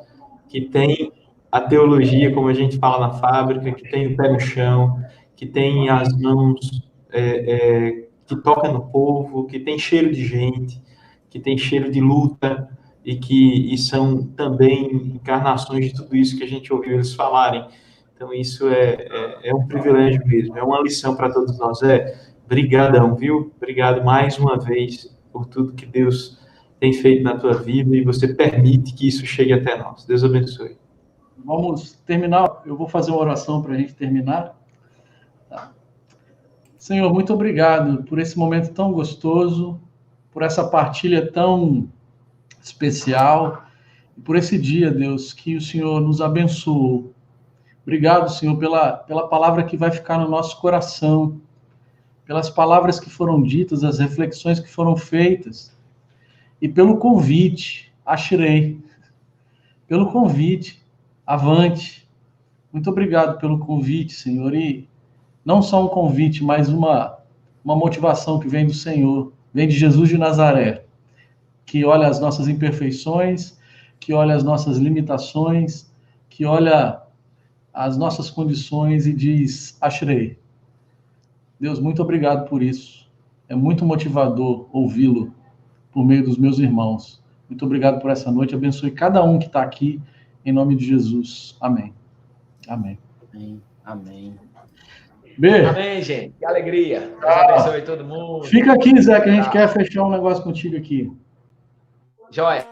que têm a teologia, como a gente fala na fábrica, que tem o pé no chão, que tem as mãos que toca no povo, que tem cheiro de gente, que tem cheiro de luta e são também encarnações de tudo isso que a gente ouviu eles falarem. Então isso é um privilégio mesmo, é uma lição para todos nós. Brigadão, viu? Obrigado mais uma vez por tudo que Deus tem feito na tua vida e você permite que isso chegue até nós. Deus abençoe. Vamos terminar, eu vou fazer uma oração para a gente terminar. Tá. Senhor, muito obrigado por esse momento tão gostoso, por essa partilha tão especial, e por esse dia, Deus, que o Senhor nos abençoou. Obrigado, Senhor, pela palavra que vai ficar no nosso coração, pelas palavras que foram ditas, as reflexões que foram feitas, e pelo convite, Ashrei, pelo convite, avante. Muito obrigado pelo convite, Senhor, e não só um convite, mas uma motivação que vem do Senhor, vem de Jesus de Nazaré, que olha as nossas imperfeições, que olha as nossas limitações, que olha as nossas condições e diz, Ashrei. Deus, muito obrigado por isso. É muito motivador ouvi-lo por meio dos meus irmãos. Muito obrigado por essa noite. Abençoe cada um que está aqui, em nome de Jesus. Amém. Amém. Amém. Amém. Beijo. Amém, gente. Que alegria. Deus abençoe todo mundo. Fica aqui, Zé, que a gente quer fechar um negócio contigo aqui. Joia.